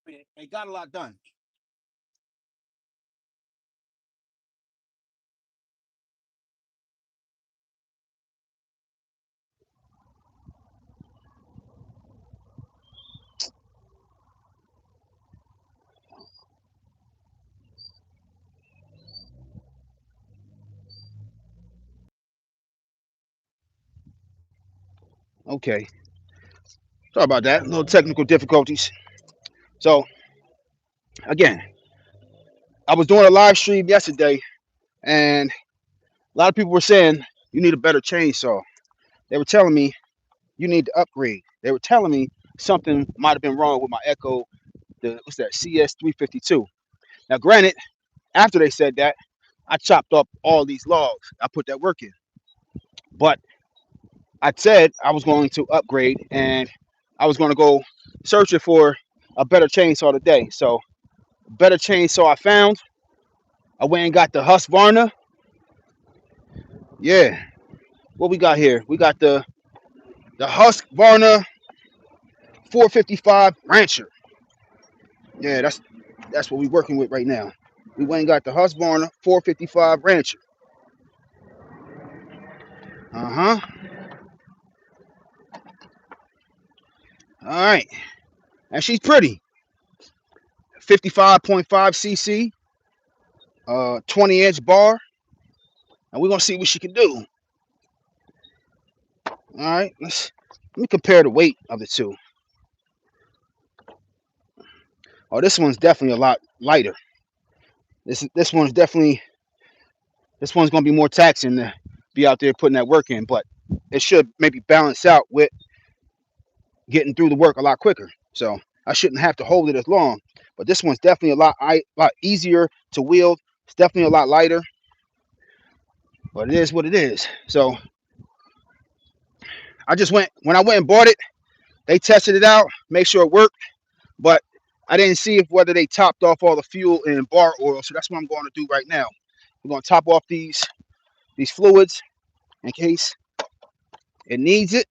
It got a lot done. Okay, sorry about that. Little technical difficulties. So again, I was doing a live stream yesterday, and a lot of people were saying you need a better chainsaw. They were telling me you need to upgrade. They were telling me something might have been wrong with my Echo. The what's that? CS352. Now, granted, after they said that, I chopped up all these logs. I put that work in, but I said I was going to upgrade and I was going to go searching for a better chainsaw today. So, better chainsaw I found. I went and got the Husqvarna. Yeah, what we got here? We got the Husqvarna 455 Rancher. Yeah, that's what we're working with right now. We went and got the Husqvarna 455 Rancher. Uh huh. All right, and she's pretty. 55.5 cc, 20-inch bar, and we're gonna see what she can do. All right, let me compare the weight of the two. Oh, this one's definitely a lot lighter. This one's definitely this one's gonna be more taxing to be out there putting that work in, but it should maybe balance out with getting through the work a lot quicker. So I shouldn't have to hold it as long. But this one's definitely a lot easier to wield. It's definitely a lot lighter, but it is what it is. So I just went when I went and bought it. They tested it out, make sure it worked, but I didn't see if whether they topped off all the fuel and bar oil. So that's what I'm going to do right now. We're going to top off these fluids in case it needs it.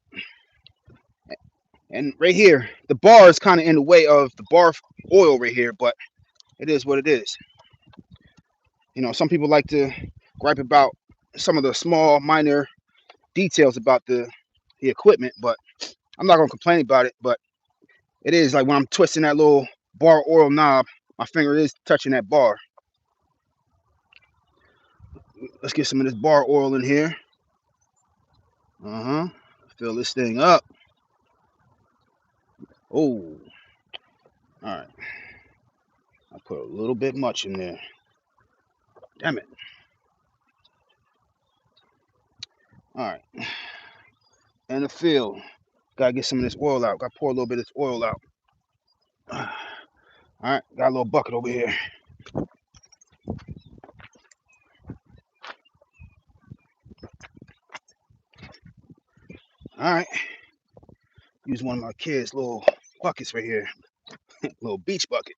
And right here, the bar is kind of in the way of the bar oil right here, but it is what it is. You know, some people like to gripe about some of the small, minor details about the equipment, but I'm not gonna complain about it. But it is like when I'm twisting that little bar oil knob, my finger is touching that bar. Let's get some of this bar oil in here. Uh-huh. Fill this thing up. Oh, all right. I put a little bit much in there. Damn it. All right. And the fill. Gotta get some of this oil out. Gotta pour a little bit of this oil out. All right. Got a little bucket over here. All right. Use one of my kids' little buckets right here. Little beach bucket.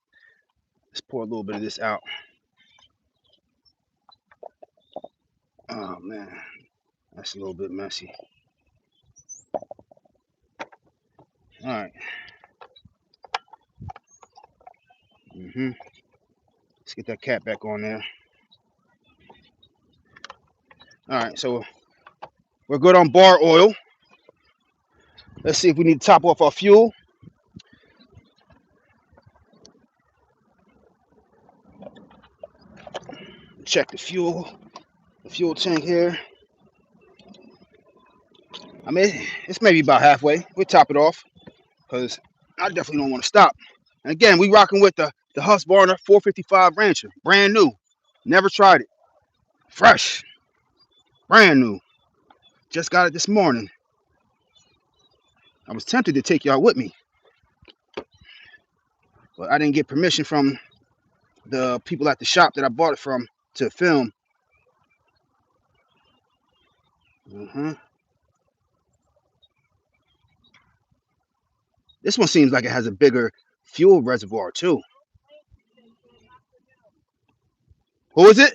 Let's pour a little bit of this out. Oh man, that's a little bit messy. All right. Let's get that cap back on there. All right, so we're good on bar oil. Let's see if we need to top off our fuel. Check the fuel tank here. I mean, it's maybe about halfway. We'll top it off because I definitely don't want to stop. And again, we rocking with the Husqvarna 455 Rancher, brand new. Never tried it. Fresh, brand new. Just got it this morning. I was tempted to take y'all with me, but I didn't get permission from the people at the shop that I bought it from to film. This one seems like it has a bigger fuel reservoir too. Who is it?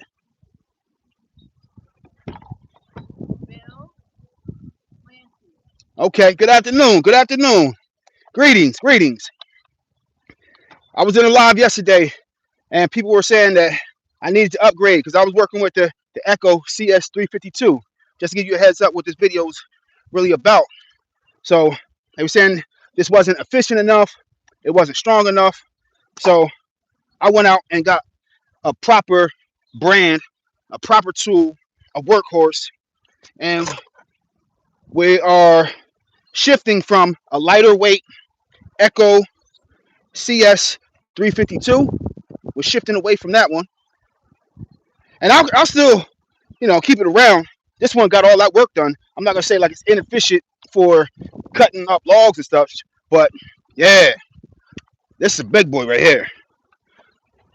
Okay, good afternoon. Good afternoon. Greetings, greetings. I was in a live yesterday, and people were saying that I needed to upgrade because I was working with the Echo CS352. Just to give you a heads up what this video is really about. So they were saying this wasn't efficient enough, it wasn't strong enough. So I went out and got a proper brand, a proper tool, a workhorse, and we are shifting from a lighter weight Echo CS352. We're shifting away from that one, and I'll still, keep it around. This one got all that work done. I'm not gonna say like it's inefficient for cutting up logs and stuff, but yeah, this is a big boy right here.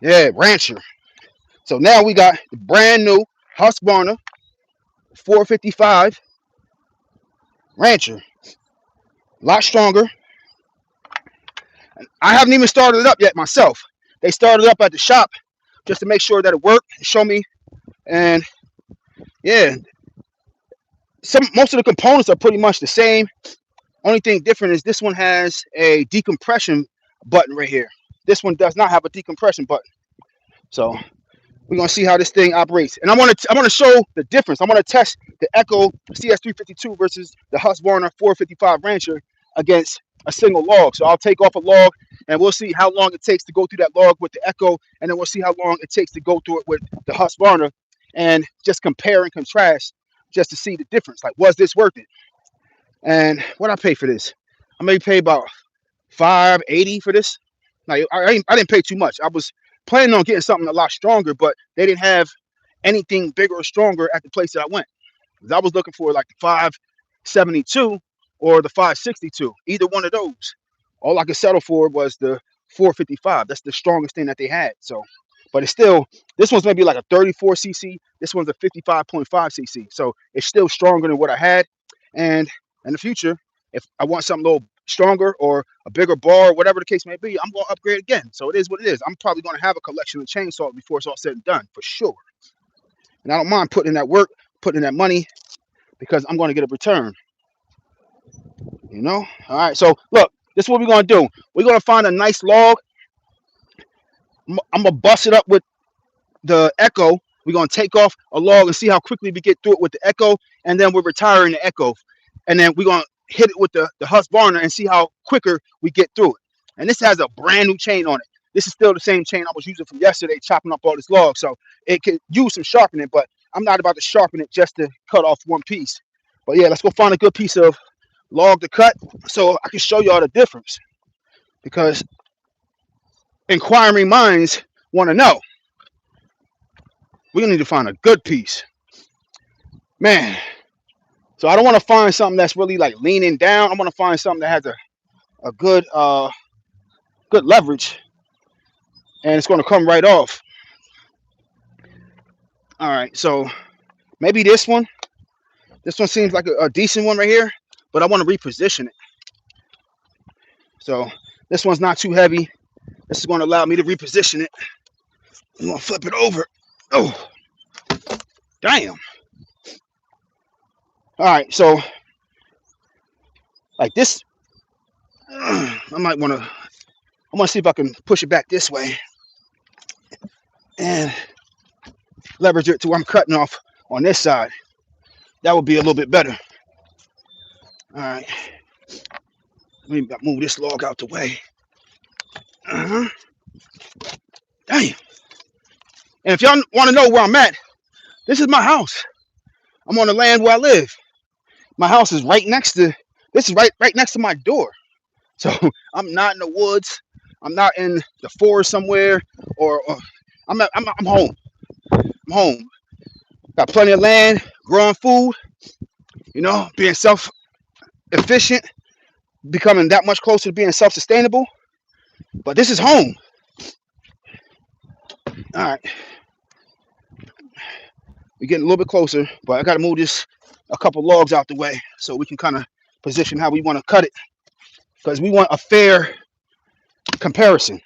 Yeah, Rancher. So now we got the brand new Husqvarna 455 Rancher. A lot stronger. I haven't even started it up yet myself. They started it up at the shop just to make sure that it worked, show me, and yeah, most of the components are pretty much the same. Only thing different is this one has a decompression button right here. This one does not have a decompression button. So we're gonna see how this thing operates, and I want to show the difference. I want to test the Echo CS352 versus the Husqvarna 455 Rancher against a single log. So I'll take off a log, and we'll see how long it takes to go through that log with the Echo, and then we'll see how long it takes to go through it with the Husqvarna, and just compare and contrast, just to see the difference. Like, was this worth it? And what I pay for this? I may pay about $580 for this. Like, I didn't pay too much. I was planning on getting something a lot stronger, but they didn't have anything bigger or stronger at the place that I went. I was looking for like the 572 or the 562, either one of those. All I could settle for was the 455. That's the strongest thing that they had. So, but it's still, this one's maybe like a 34 cc. This one's a 55.5 cc. So it's still stronger than what I had. And in the future, if I want something a little stronger or a bigger bar, whatever the case may be, I'm going to upgrade again. So it is what it is. I'm probably going to have a collection of chainsaws before it's all said and done, for sure. And I don't mind putting in that work, putting in that money, because I'm going to get a return. All right, so look, this is what we're going to do. We're going to find a nice log. I'm going to bust it up with the Echo. We're going to take off a log and see how quickly we get through it with the Echo, and then we're retiring the Echo. And then we're going to hit it with the Husqvarna and see how quicker we get through it. And this has a brand new chain on it. This is still the same chain I was using from yesterday, chopping up all this log. So it could use some sharpening, but I'm not about to sharpen it just to cut off one piece. But yeah, let's go find a good piece of log to cut so I can show y'all the difference, because inquiring minds want to know. We need to find a good piece, man. So I don't want to find something that's really like leaning down. I want to find something that has a good good leverage, and it's going to come right off. All right, so maybe this one. This one seems like a decent one right here, but I want to reposition it. So this one's not too heavy. This is going to allow me to reposition it. I'm going to flip it over. Oh, damn. All right, so like this, I want to see if I can push it back this way and leverage it to where I'm cutting off on this side. That would be a little bit better. All right, let me move this log out the way. Damn. And if y'all want to know where I'm at, this is my house. I'm on the land where I live. My house is right next to, this is right next to my door. So I'm not in the woods. I'm not in the forest somewhere, or I'm home. I'm home. Got plenty of land, growing food, being self-efficient, becoming that much closer to being self-sustainable. But this is home. All right. We're getting a little bit closer, but I got to move a couple logs out the way so we can kind of position how we want to cut it, because we want a fair comparison.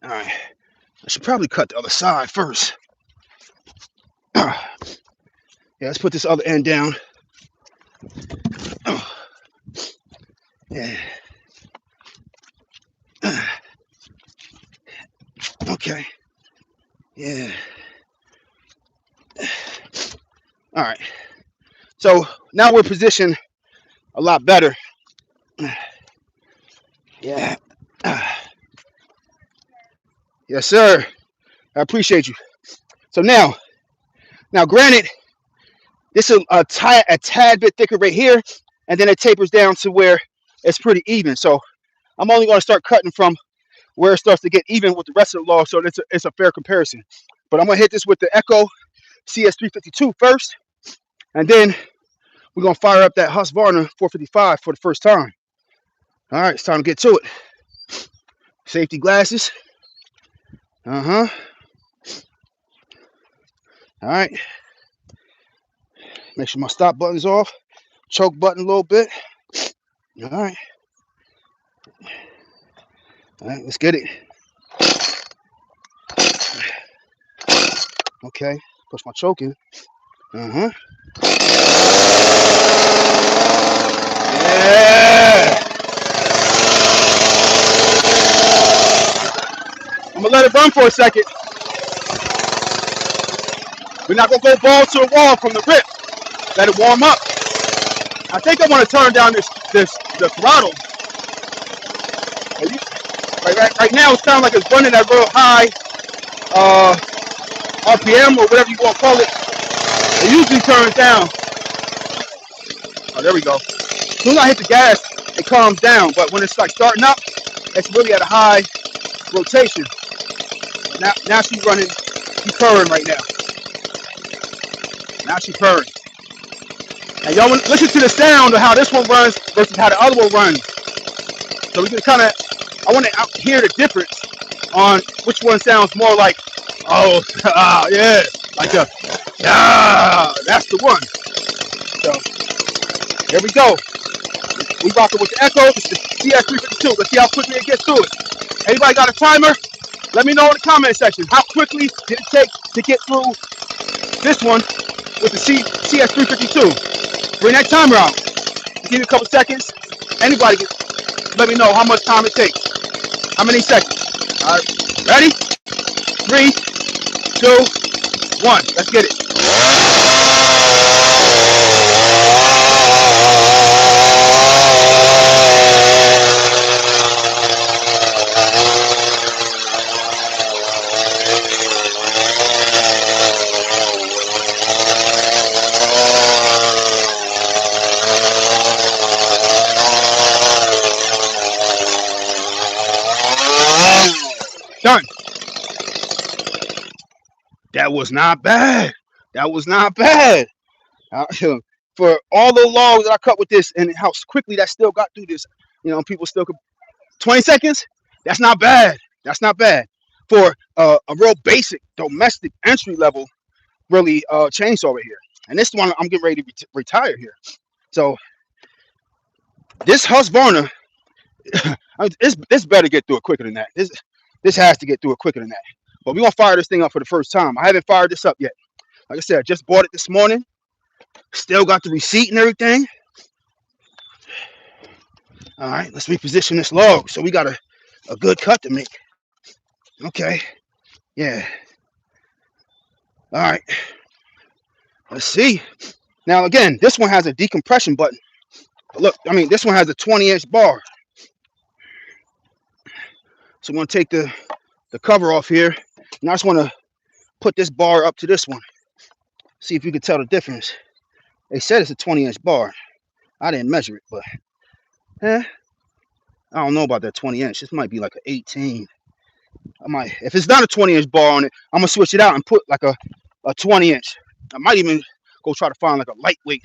All right. I should probably cut the other side first. Yeah, let's put this other end down. Yeah. Okay. Yeah. All right. So now we're positioned a lot better. Yeah. Yes, sir. I appreciate you. So now, granted, this is a tad bit thicker right here, and then it tapers down to where it's pretty even. So I'm only going to start cutting from where it starts to get even with the rest of the log, so it's a fair comparison. But I'm going to hit this with the Echo CS352 first, and then we're going to fire up that Husqvarna 455 for the first time. All right, it's time to get to it. Safety glasses. Uh-huh. All right. Make sure my stop button's off. Choke button a little bit. All right. All right, let's get it. Okay. Push my choke in. Uh-huh. Yeah. I'm going to let it run for a second. We're not going to go ball to a wall from the rip. Let it warm up. I think I want to turn down the throttle. Right now, it sounds like it's running at real high RPM or whatever you want to call it. It usually turns down. Oh, there we go. As soon as I hit the gas, it calms down. But when it's like starting up, it's really at a high rotation. Now she's running, she's purring right now. Now she's purring. And y'all listen to the sound of how this one runs versus how the other one runs. So we can kind of, I want to hear the difference on which one sounds more like, oh, yeah, like a, that's the one. So here we go. We rocking with the Echo. It's the CS352. Let's see how quickly it gets through it. Everybody got a timer? Let me know in the comment section. How quickly did it take to get through this one with the CS352? Bring that timer out. Give you a couple seconds. Anybody can let me know how much time it takes. How many seconds? All right. Ready? 3, 2, 1. Let's get it. Done. That was not bad. That was not bad. For all the logs that I cut with this and how quickly that still got through this, people still could. 20 seconds? That's not bad. That's not bad. For a real basic domestic entry level, really chainsaw right here. And this one I'm getting ready to retire here. So this Husqvarna, this better get through it quicker than that. This has to get through it quicker than that. But we're gonna fire this thing up for the first time. I haven't fired this up yet. Like I said, I just bought it this morning. Still got the receipt and everything. All right, let's reposition this log. So we got a good cut to make. Okay, yeah. All right, let's see. Now again, this one has a decompression button. But look, I mean, this one has a 20-inch bar. So I'm gonna take the cover off here. And I just wanna put this bar up to this one. See if you can tell the difference. They said it's a 20-inch bar. I didn't measure it, but I don't know about that 20-inch. This might be like an 18. I might, if it's not a 20-inch bar on it, I'm gonna switch it out and put like a 20-inch. I might even go try to find like a lightweight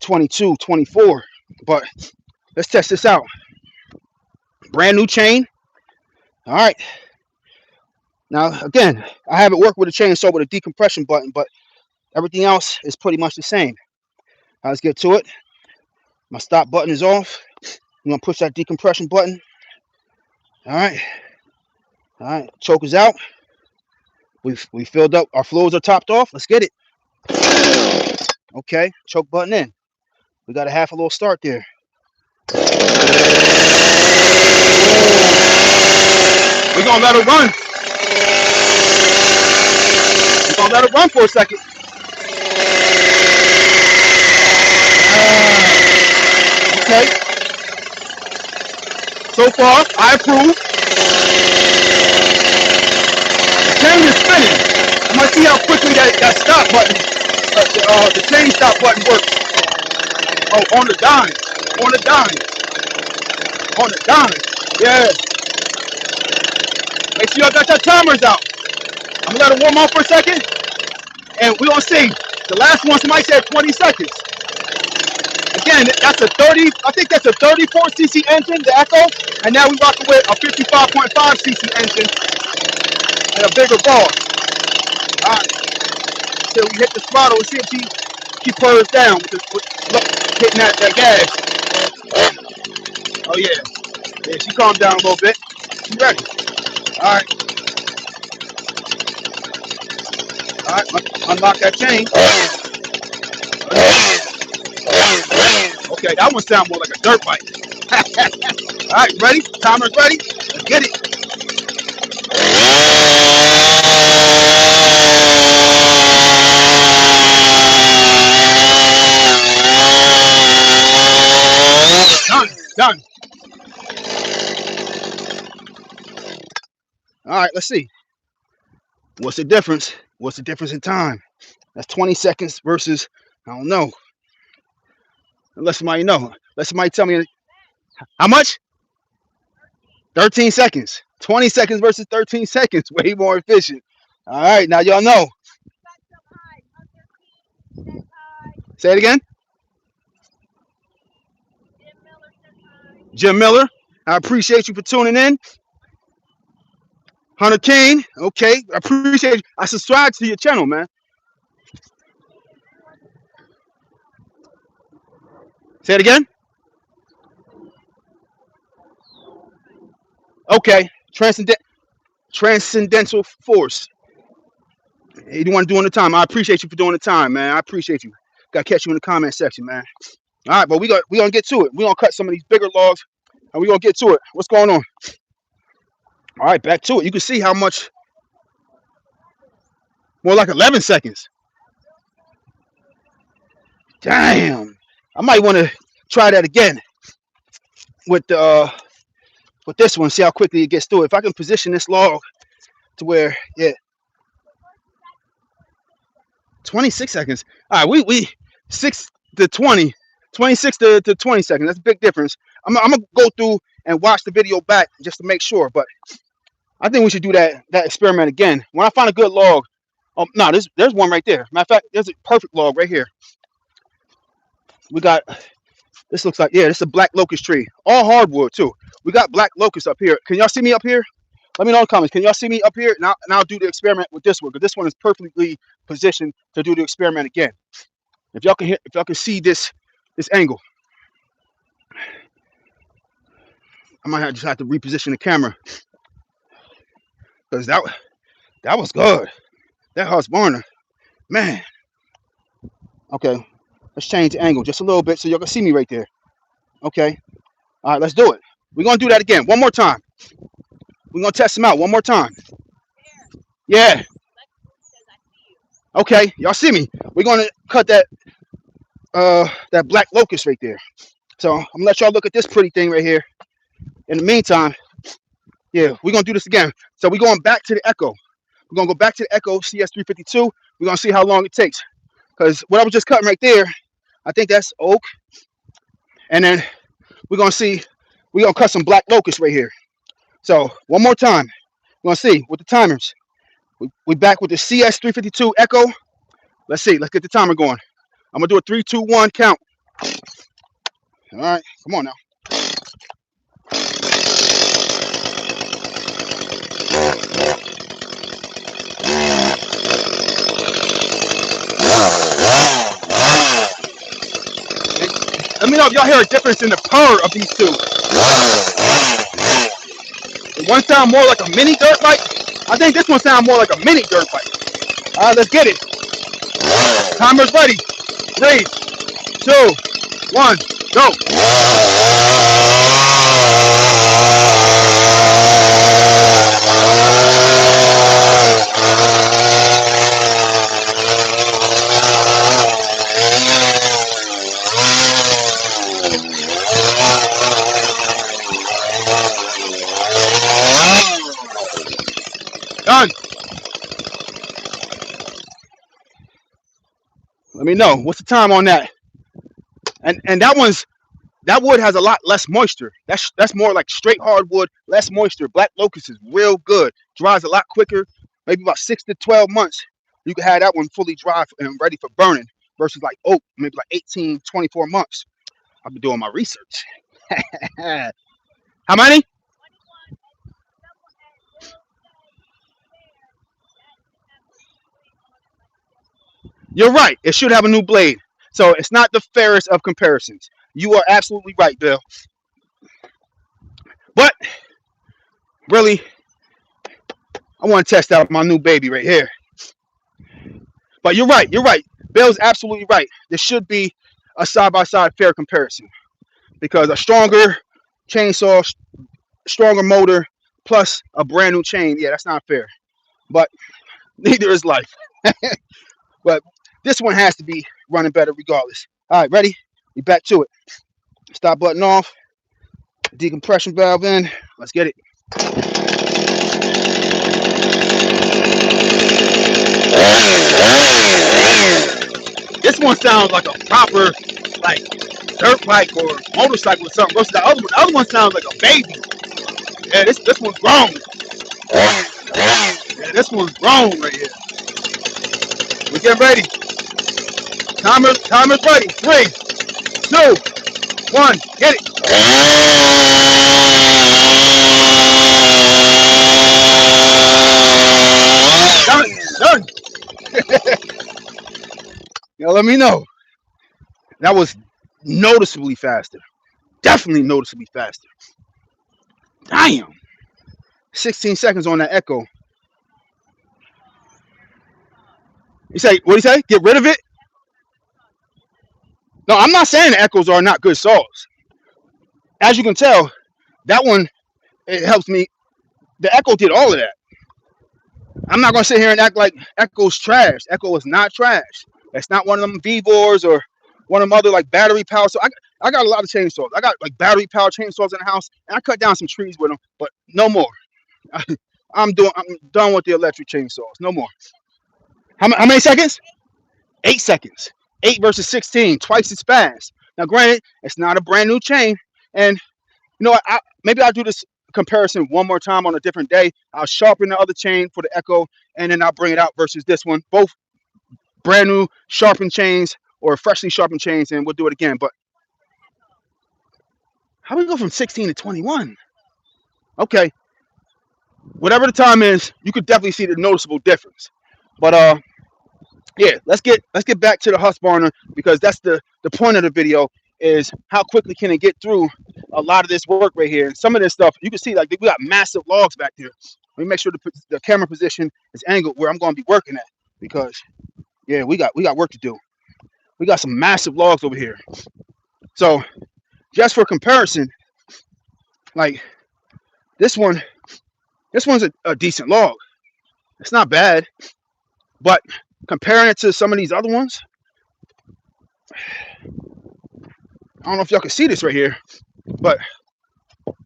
22, 24. But let's test this out. Brand new chain. All right. Now again, I haven't worked with a chainsaw with a decompression button, but everything else is pretty much the same. Let's get to it. My stop button is off. I'm gonna push that decompression button. All right. All right. Choke is out. We filled up. Our fluids are topped off. Let's get it. Okay. Choke button in. We got a half a little start there. We're gonna let it run. We're gonna let it run for a second. Okay. So far, I approve. The chain is spinning. I'm gonna see how quickly that stop button, the chain stop button works. Oh, on the dime. On the dime. On the dime. Yeah. Make sure y'all got your timers out. I'm gonna let it warm up for a second, and we're gonna see. The last one, somebody said 20 seconds. Again, that's a 30, I think that's a 34cc engine, the Echo, and now we're rocking with a 55.5cc engine and a bigger ball. All right, so we hit the throttle and see if she purrs down with hitting that gas. Oh yeah, yeah, she calmed down a little bit. She ready. All right, unlock that chain. Okay, that one sounds more like a dirt bike. All right, ready? Timer's ready. Let's get it. Done. All right, let's see. What's the difference? What's the difference in time? That's 20 seconds versus, I don't know. Unless somebody know. Let somebody tell me how much? 13 seconds. 20 seconds versus 13 seconds. Way more efficient. All right, now y'all know. Say it again. Jim Miller, I appreciate you for tuning in. Hunter Kane, okay, I appreciate you. I subscribe to your channel, man. Say it again. Okay, transcendental force. You want to do the time? I appreciate you for doing the time, man. I appreciate you. Got to catch you in the comment section, man. All right, but we gonna get to it. We gonna cut some of these bigger logs, and we gonna get to it. What's going on? All right, back to it. You can see how much. More like 11 seconds. Damn. I might want to try that again with this one. See how quickly it gets through. If I can position this log to where, yeah, 26 seconds. All right, we 6 to 20, 26 to 20 seconds. That's a big difference. I'm gonna go through and watch the video back just to make sure. But I think we should do that experiment again. When I find a good log, no, there's one right there. Matter of fact, there's a perfect log right here. We got, this looks like, yeah, this is a black locust tree. All hardwood too. We got black locust up here. Can y'all see me up here? Let me know in the comments. Can y'all see me up here? And I'll do the experiment with this one, because this one is perfectly positioned to do the experiment again. If y'all can see this angle. I might just have to reposition the camera, because that was good. That Husqvarna, man. Okay, let's change the angle just a little bit so y'all can see me right there. Okay, all right, let's do it. We're gonna do that again, one more time. We're gonna test them out one more time. Yeah. Okay, y'all see me. We're gonna cut that black locust right there. So I'm gonna let y'all look at this pretty thing right here. In the meantime, yeah, we're gonna do this again. So we're going back to the Echo. We're gonna go back to the Echo CS352. We're gonna see how long it takes. Because what I was just cutting right there, I think that's oak. And then we're gonna cut some black locust right here. So one more time. We're gonna see with the timers. We back with the CS352 Echo. Let's see. Let's get the timer going. I'm gonna do a 3, 2, 1 count. All right, come on now. Let me know if y'all hear a difference in the purr of these two. One sound more like a mini dirt bike. I think this one sounds more like a mini dirt bike. All right, let's get it. Timer's ready. 3, 2, 1, go. done. Let me know. What's the time on that? And that wood has a lot less moisture. That's more like straight hardwood, less moisture. Black locust is real good. Dries a lot quicker. Maybe about 6 to 12 months. You can have that one fully dry and ready for burning versus like oak, maybe like 18, 24 months. I've been doing my research. How many? You're right. It should have a new blade. So it's not the fairest of comparisons. You are absolutely right, Bill. But really, I want to test out my new baby right here. But you're right. You're right. Bill's absolutely right. There should be a side-by-side fair comparison because a stronger chainsaw, stronger motor, plus a brand new chain. Yeah, that's not fair. But neither is life. But this one has to be running better regardless. All right, ready? We back to it. Stop button off. Decompression valve in. Let's get it. This one sounds like a proper, like, dirt bike or motorcycle or something. Versus the other one sounds like a baby. Yeah, this one's grown. Yeah, this one's grown right here. We get ready. Timer's ready. 3, 2, 1. Get it. Done. Let me know. That was noticeably faster. Definitely noticeably faster. Damn. 16 seconds on that echo. You say, what do you say? Get rid of it? No, I'm not saying the echoes are not good saws. As you can tell, that one, it helps me. The echo did all of that. I'm not going to sit here and act like echo's trash. Echo is not trash. It's not one of them Vivors or one of them other like battery power. So I got a lot of chainsaws. I got like battery power chainsaws in the house, and I cut down some trees with them, but no more. I'm done with the electric chainsaws. No more. How many seconds? 8 seconds. 8 versus 16, twice as fast. Now, granted, it's not a brand new chain, and you know what? Maybe I'll do this comparison one more time on a different day. I'll sharpen the other chain for the echo, and then I'll bring it out versus this one. Both brand new sharpened chains or freshly sharpened chains, and we'll do it again. But how do we go from 16 to 21? Okay, whatever the time is, you could definitely see the noticeable difference. But yeah, let's get back to the Husqvarna, because that's the point of the video, is how quickly can it get through a lot of this work right here. And some of this stuff you can see, like, we got massive logs back there. Let me make sure the camera position is angled where I'm going to be working at, because yeah, we got work to do. We got some massive logs over here. So just for comparison, like this one's a decent log. It's not bad, but comparing it to some of these other ones, I don't know if y'all can see this right here, but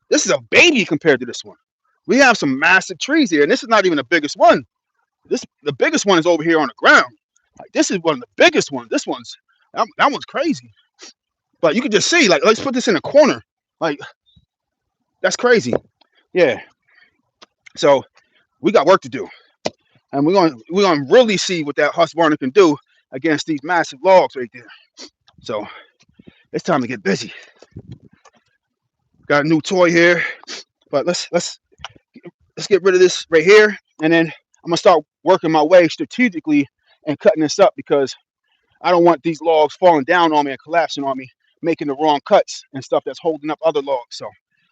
this is a baby compared to this one. We have some massive trees here, and this is not even the biggest one. The biggest one is over here on the ground. Like, this is one of the biggest ones. That one's crazy. But you can just see, like, let's put this in a corner. Like, that's crazy. Yeah. So we got work to do, and we're gonna really see what that Husqvarna can do against these massive logs right there. So it's time to get busy. Got a new toy here, but let's get rid of this right here, and then I'm gonna start working my way strategically and cutting this up, because I don't want these logs falling down on me and collapsing on me, making the wrong cuts and stuff that's holding up other logs. So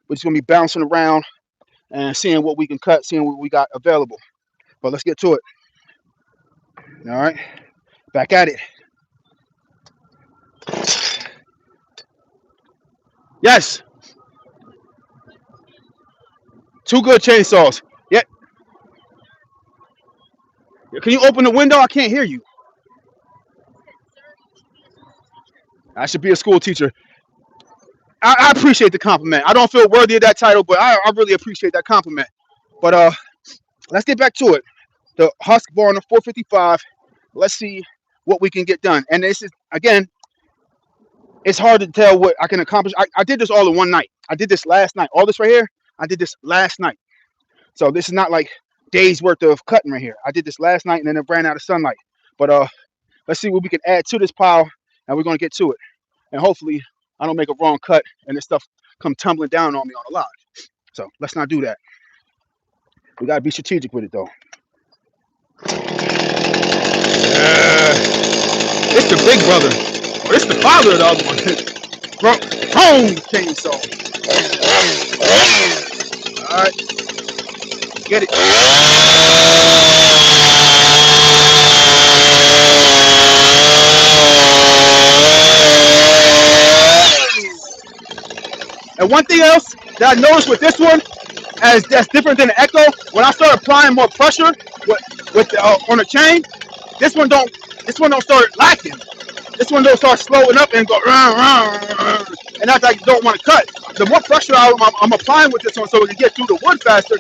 we're just gonna be bouncing around and seeing what we can cut, seeing what we got available. But let's get to it. All right, back at it. Yes. 2 good chainsaws. Yeah. Can you open the window? I can't hear you. I should be a school teacher. I appreciate the compliment. I don't feel worthy of that title, but I really appreciate that compliment. But let's get back to it. the Husqvarna 455. Let's see what we can get done. And this is, again, it's hard to tell what I can accomplish. I did this all in one night. I did this last night. All this right here, I did this last night. So this is not like days worth of cutting right here. I did this last night and then it ran out of sunlight. But let's see what we can add to this pile, and we're gonna get to it. And hopefully I don't make a wrong cut and this stuff come tumbling down on me on the live. So let's not do that. We gotta be strategic with it though. It's the big brother. Oh, it's the father of the other one. Home chainsaw. Alright. Get it. And one thing else that I noticed with this one, as that's different than the Echo, when I start applying more pressure with on the chain, this one don't start lacking. This one don't start slowing up and go and that's like you don't want to cut. The more pressure I'm applying with this one, so it can get through the wood faster,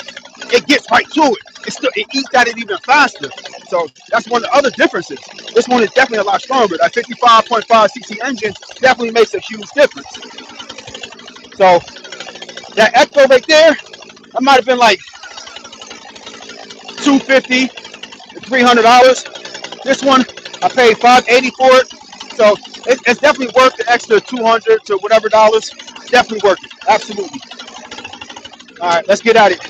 it gets right to it. It eats at it even faster. So that's one of the other differences. This one is definitely a lot stronger. That 55.5 cc engine definitely makes a huge difference. So that Echo right there, that might have been like $250 to $300. This one I paid $580 for it. So it's definitely worth the extra $200 to whatever dollars. Definitely worth it. Absolutely. All right, let's get at it.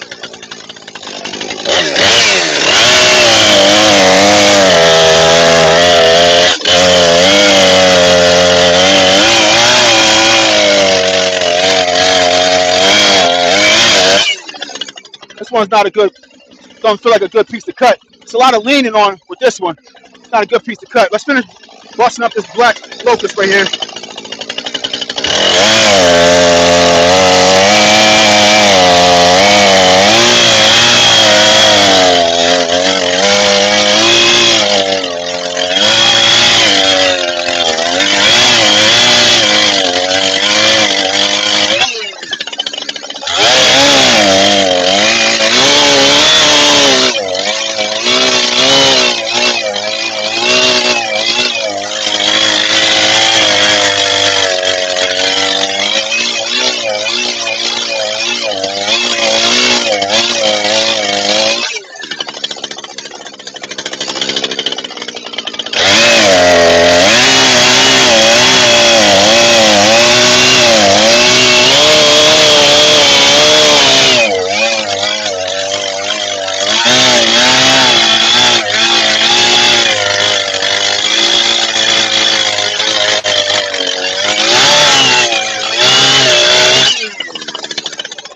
This one's not a good, don't feel like a good piece to cut. It's a lot of leaning on with this one. It's not a good piece to cut. Let's finish busting up this black locust right here.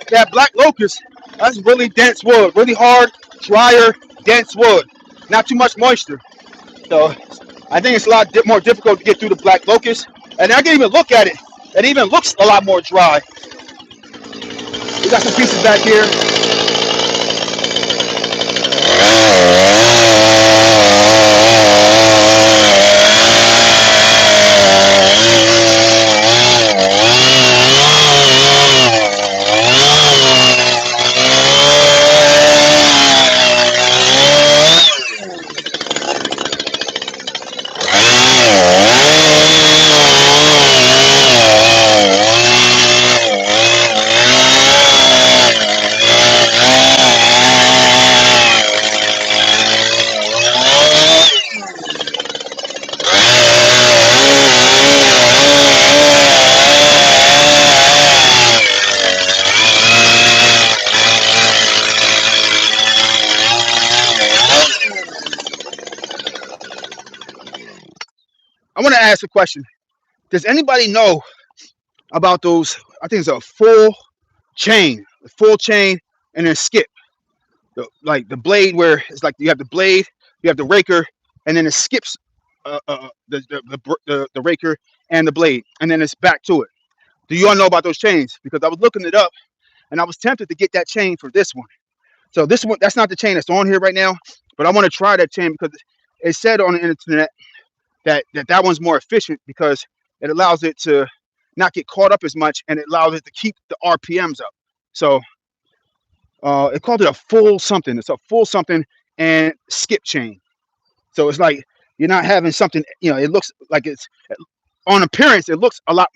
That black locust, that's really dense wood, really hard, drier, dense wood. Not too much moisture. So I think it's a lot more difficult to get through the black locust. And I can even look at it. It even looks a lot more dry. We got some pieces back here. I want to ask a question. Does anybody know about those? I think it's a full chain, and then skip. Like the blade, where it's like you have the blade, you have the raker, and then it skips the raker and the blade, and then it's back to it. Do you all know about those chains? Because I was looking it up, and I was tempted to get that chain for this one. So this one, that's not the chain that's on here right now, but I want to try that chain because it said on the internet that one's more efficient because it allows it to not get caught up as much, and it allows it to keep the RPMs up. So it called it a full something. It's a full something, and skip chain. So it's like you're not having something, it looks like it's on appearance, it looks a lot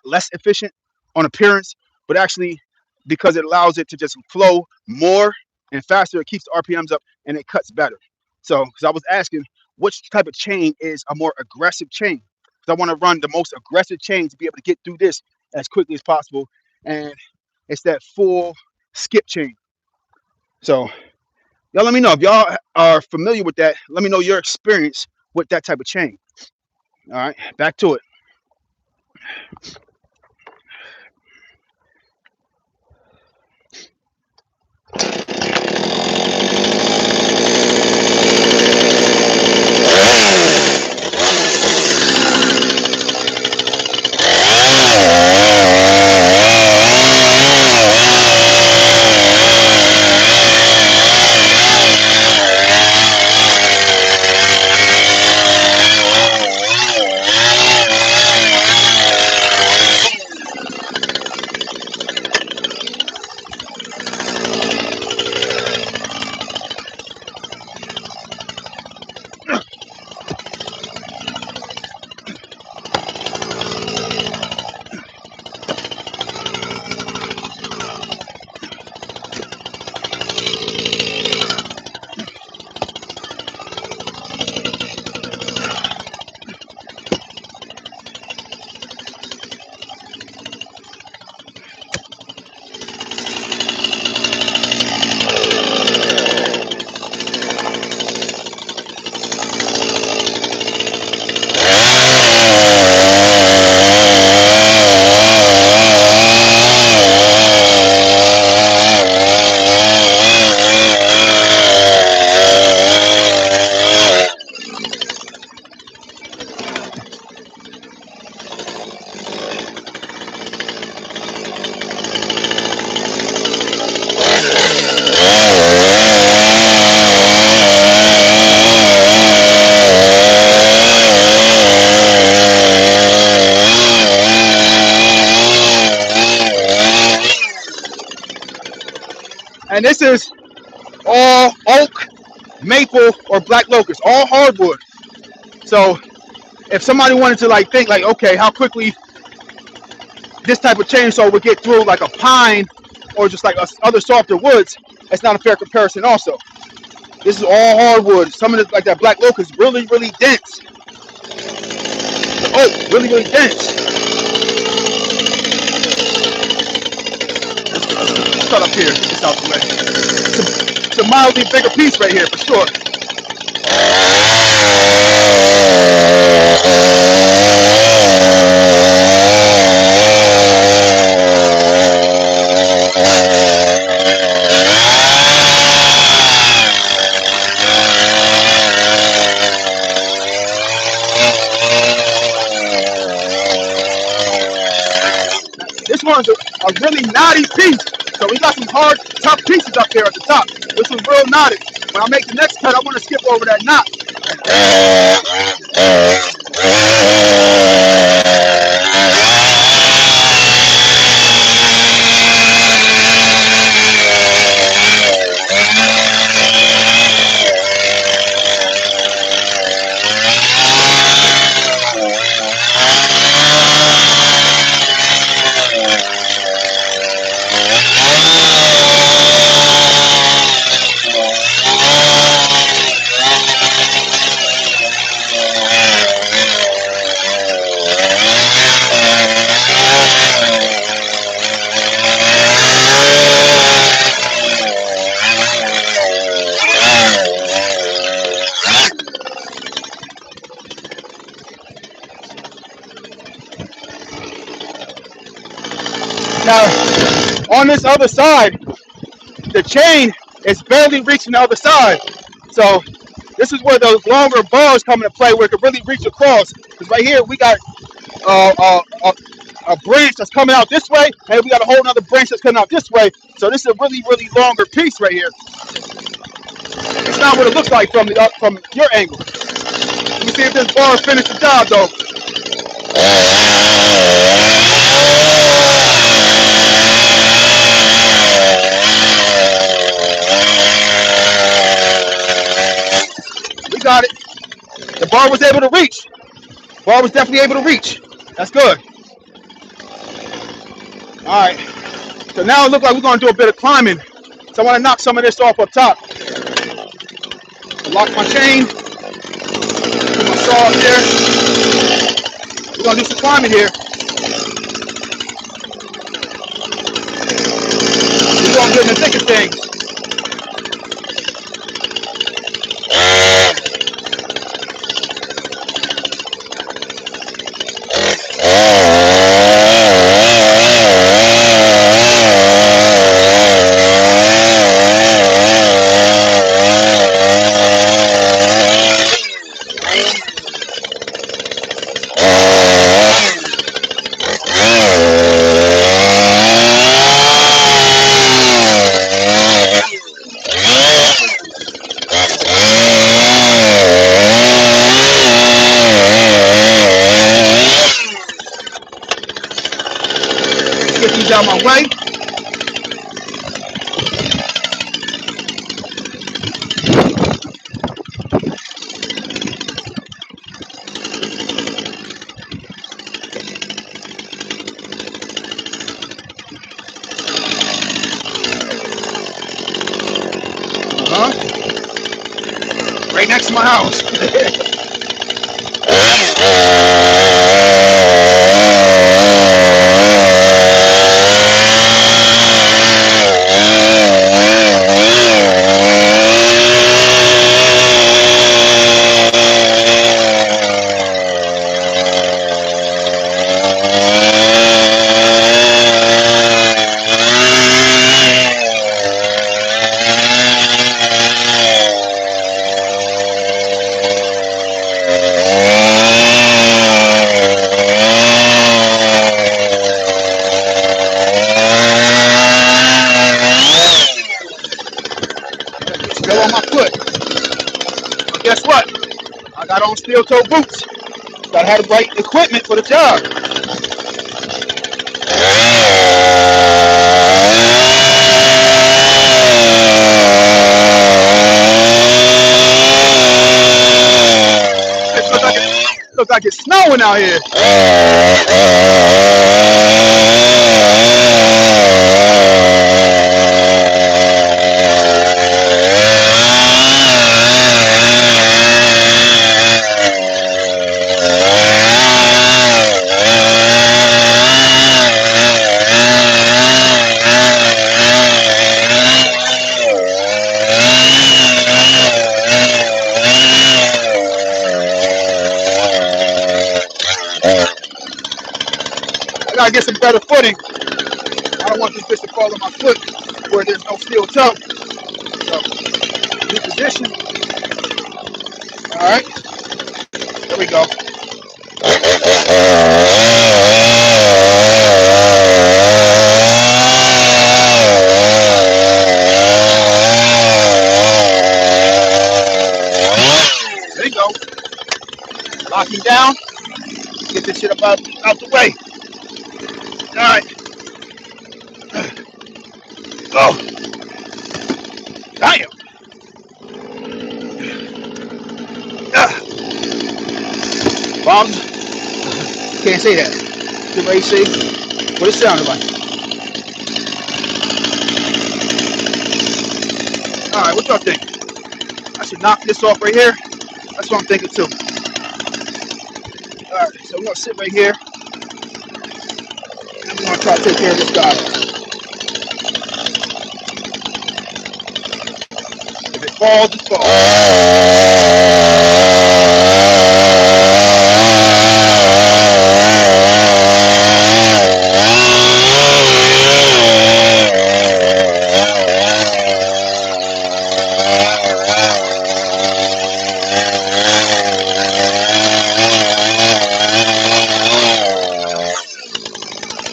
less efficient on appearance, but actually because it allows it to just flow more and faster, it keeps the RPMs up and it cuts better. So, because I was asking which type of chain is a more aggressive chain, because I want to run the most aggressive chain to be able to get through this as quickly as possible, and it's that full skip chain. So y'all let me know if y'all are familiar with that. Let me know your experience with that type of chain. All right, back to it. And this is all oak, maple, or black locust, all hardwood. So if somebody wanted to think okay, how quickly this type of chainsaw would get through like a pine or just like other softer woods, it's not a fair comparison. Also, this is all hardwood. Some of it, like that black locust, really, really dense. The oak, really, really dense. Let's cut up here, just out the way. It's a mildly bigger piece right here for sure. This one's a really knotty piece. So we got some hard, tough pieces up there at the top. This one's real knotty. When I make the next cut, I want to skip over that knot. Now, on this other side, the chain is barely reaching the other side. So this is where those longer bars come into play, where it can really reach across. Because right here, we got a branch that's coming out this way, and we got a whole other branch that's coming out this way. So this is a really, really longer piece right here. It's not what it looks like from your angle. Let me see if this bar finishes the job, though. Ball was able to reach. Ball was definitely able to reach. That's good. All right. So now it looks like we're going to do a bit of climbing. So I want to knock some of this off up top. Lock my chain. Put my saw up there. We're going to do some climbing here. We're going to get in the thick of things. Get these out of my way. Right next to my house. Still on my foot. But guess what? I got on steel toe boots. Gotta have the right equipment for the job. It looks like it's snowing out here. I gotta get some better footing. I don't want this bitch to fall on my foot where there's no steel toe. So, reposition. Alright. There we go. There you go. Locking down. Get this shit up out the way. Alright. Oh. Damn. Bombs. Can't say that. Did what you say? What it sounded like. Alright, what y'all think? I should knock this off right here. That's what I'm thinking too. Alright, so we're gonna sit right here. And we're gonna try to take care of this guy. If it falls, it falls.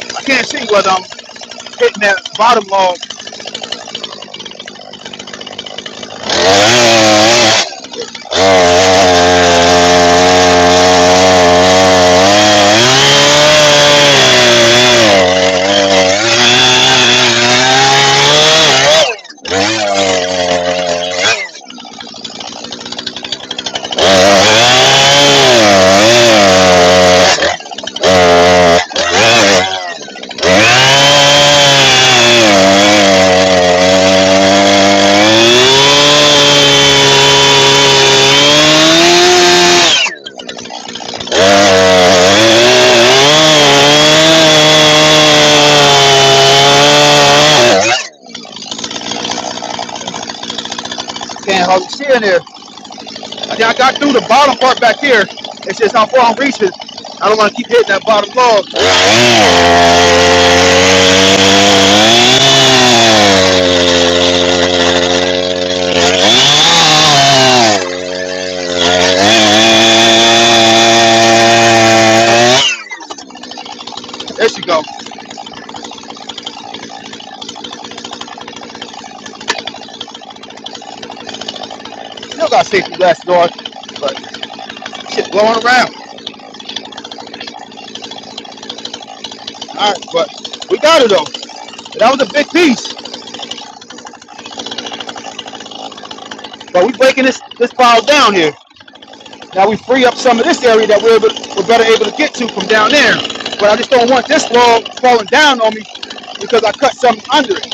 I can't see whether I'm hitting that bottom log. can't hardly see in there. I think I got through the bottom part back here. It's just how far I'm reaching. I don't want to keep hitting that bottom log. There she go. Still got safety glasses on, but shit blowing around. Alright, but we got it though. That was a big piece. But we breaking this pile down here. Now we free up some of this area that we're better able to get to from down there. But I just don't want this log falling down on me because I cut something under it.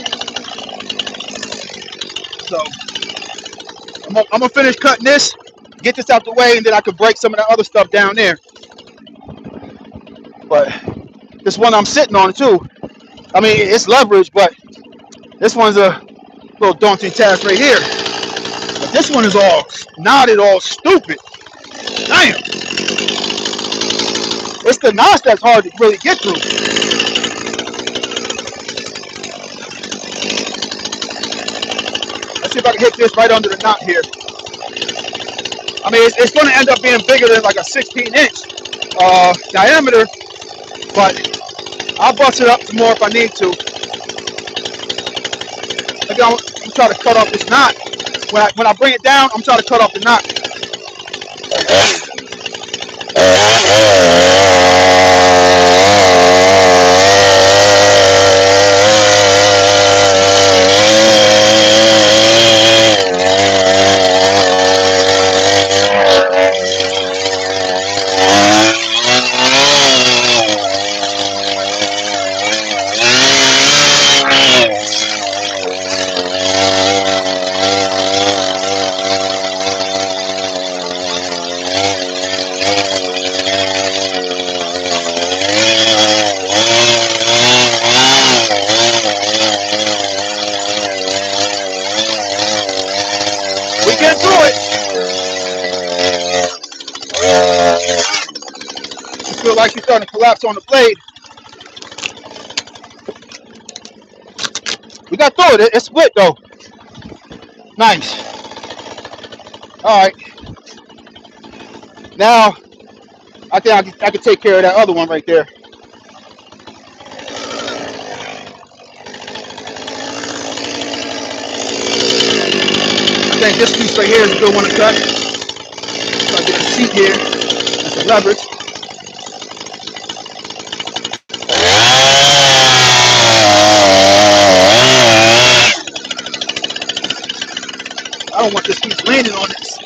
So I'm gonna finish cutting this, get this out the way, and then I can break some of the other stuff down there. But this one I'm sitting on too. I mean, it's leverage, but this one's a little daunting task right here. But this one is all knotted, all stupid. Damn. It's the knots that's hard to really get through. Let's see if I can hit this right under the knot here. I mean, it's going to end up being bigger than like a 16-inch diameter, but I'll bust it up some more if I need to. Maybe I'm trying to cut off this knot. When I bring it down, I'm trying to cut off the knot. We get through it. I feel like she's starting to collapse on the blade. We got through it. It's split though. Nice. All right. Now, I think I can take care of that other one right there. I think this piece right here is a good one to cut. So I get the seat here. That's the leverage. I don't want this piece landing on this.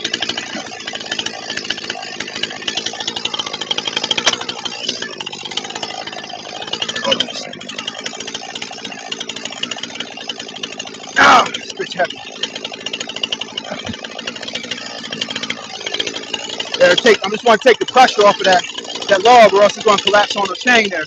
Ah, this bitch heavy. I just want to take the pressure off of that log, or else it's going to collapse on the chain there.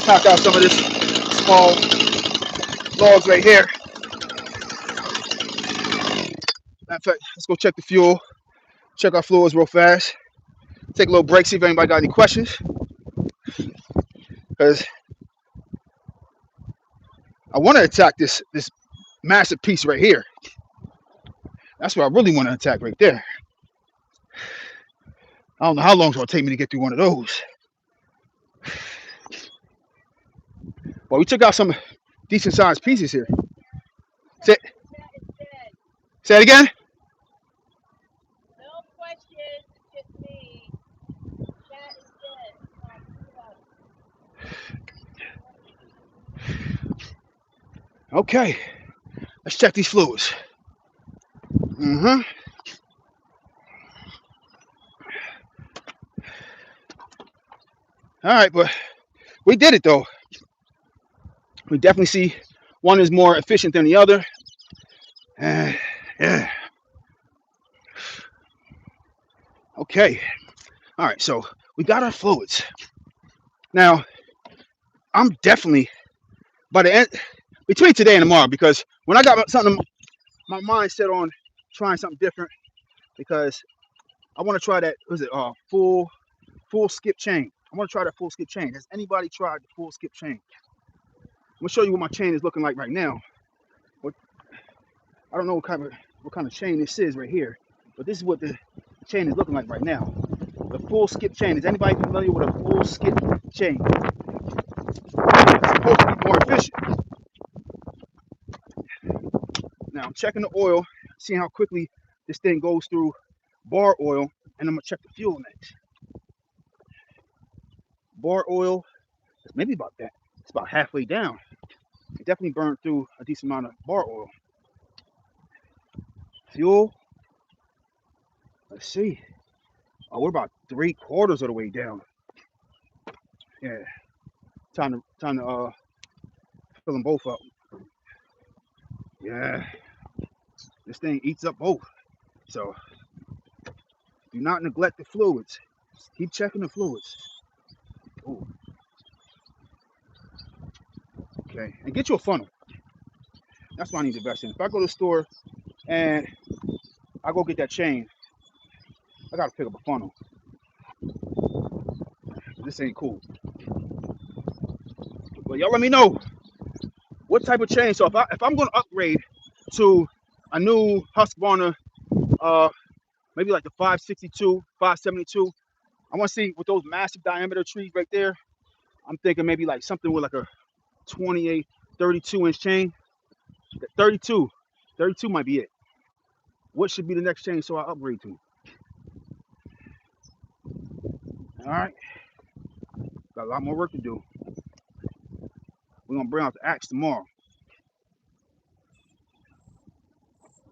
Knock out some of this small logs right here. Matter of fact, let's go check the fuel, check our fluids real fast. Take a little break, see if anybody got any questions. Because I want to attack this massive piece right here. That's what I really want to attack right there. I don't know how long it's going to take me to get through one of those. Well, we took out some decent sized pieces here. Say it again. No questions, just me. Chat is dead. Okay, let's check these fluids. All right, but we did it though. We definitely see one is more efficient than the other. Yeah. Okay. All right, so we got our fluids. Now, I'm definitely by the end between today and tomorrow, because when I got something, my mind set on trying something different, because I want to try that. Was it full skip chain? I want to try that full skip chain. Has anybody tried the full skip chain? I'm gonna show you what my chain is looking like right now. I don't know what kind of chain this is right here, but this is what the chain is looking like right now. The full skip chain. Is anybody familiar with a full skip chain? It's supposed to be more efficient. Now I'm checking the oil, seeing how quickly this thing goes through bar oil, and I'm gonna check the fuel next. Bar oil, maybe about that. It's about halfway down. It definitely burned through a decent amount of bar oil. Fuel, let's see. Oh, we're about 3/4 of the way down. Yeah, time to fill them both up. Yeah, this thing eats up both. So do not neglect the fluids. Keep checking the fluids. Ooh. Okay, and get you a funnel. That's what I need to invest in. If I go to the store and I go get that chain, I gotta pick up a funnel. This ain't cool. But y'all let me know what type of chain. So if I'm gonna upgrade to a new Husqvarna, maybe like the 562, 572, I want to see with those massive diameter trees right there. I'm thinking maybe like something with like a 28, 32-inch chain. 32 might be it. What should be the next chain so I upgrade to? All right, got a lot more work to do. We're gonna bring out the axe tomorrow.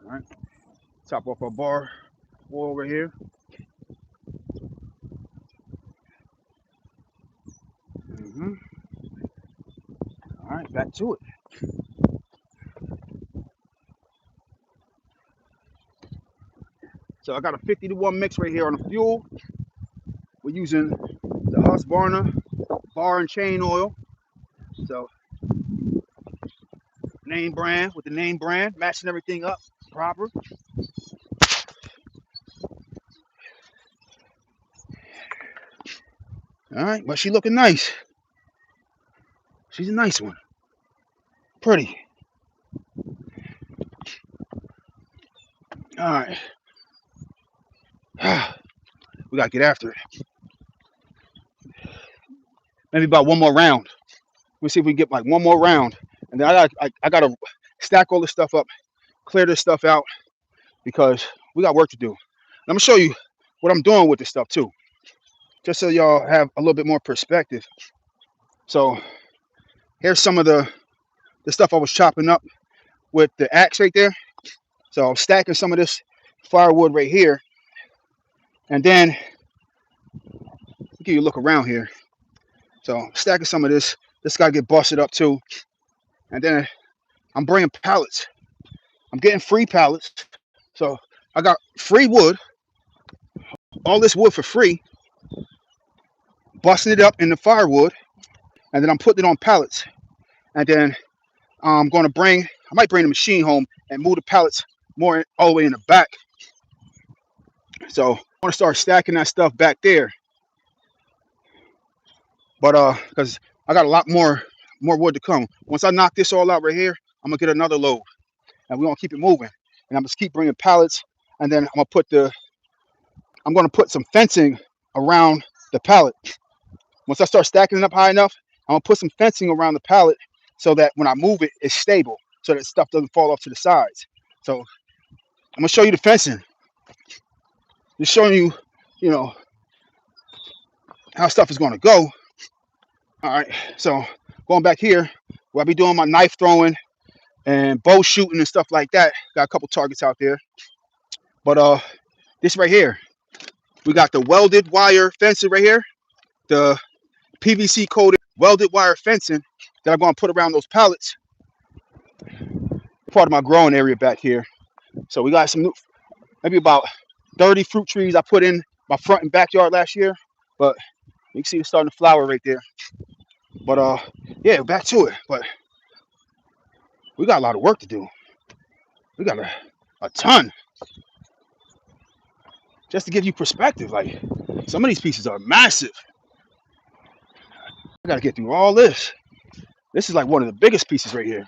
All right, top off our bar oil over here. All right, back to it. So I got a 50-to-1 mix right here on the fuel. We're using the Husqvarna bar and chain oil. So name brand with the name brand, matching everything up proper. All right, but she looking nice. She's a nice one. Pretty. All right. We gotta get after it. Maybe about one more round. We'll see if we can get like one more round. And then I gotta stack all this stuff up, clear this stuff out, because we got work to do. And I'm gonna show you what I'm doing with this stuff too, just so y'all have a little bit more perspective. So here's some of the stuff I was chopping up with the axe right there. So I'm stacking some of this firewood right here, and then give you a look around here. So stacking some of this. This gotta get busted up too, and then I'm bringing pallets. I'm getting free pallets. So I got free wood, all this wood for free, busting it up in the firewood, and then I'm putting it on pallets. And then I'm going to I might bring the machine home and move the pallets more all the way in the back. So I want to start stacking that stuff back there. But because I got a lot more wood to come. Once I knock this all out right here, I'm gonna get another load, and we're gonna keep it moving. And I'm just keep bringing pallets, and then I'm gonna put some fencing around the pallet. Once I start stacking it up high enough, I'm gonna put some fencing around the pallet so that when I move it, it's stable, so that stuff doesn't fall off to the sides. So I'm gonna show you the fencing. Just showing you, you know, how stuff is gonna go. All right, so going back here, where I be doing my knife throwing and bow shooting and stuff like that. Got a couple targets out there. But this right here, we got the welded wire fencing right here, the PVC coated welded wire fencing that I'm gonna put around those pallets. Part of my growing area back here. So we got some new, maybe about 30 fruit trees I put in my front and backyard last year. But you can see it's starting to flower right there. But yeah, back to it. But we got a lot of work to do. We got a ton. Just to give you perspective, like some of these pieces are massive. I gotta get through all this. This is like one of the biggest pieces right here.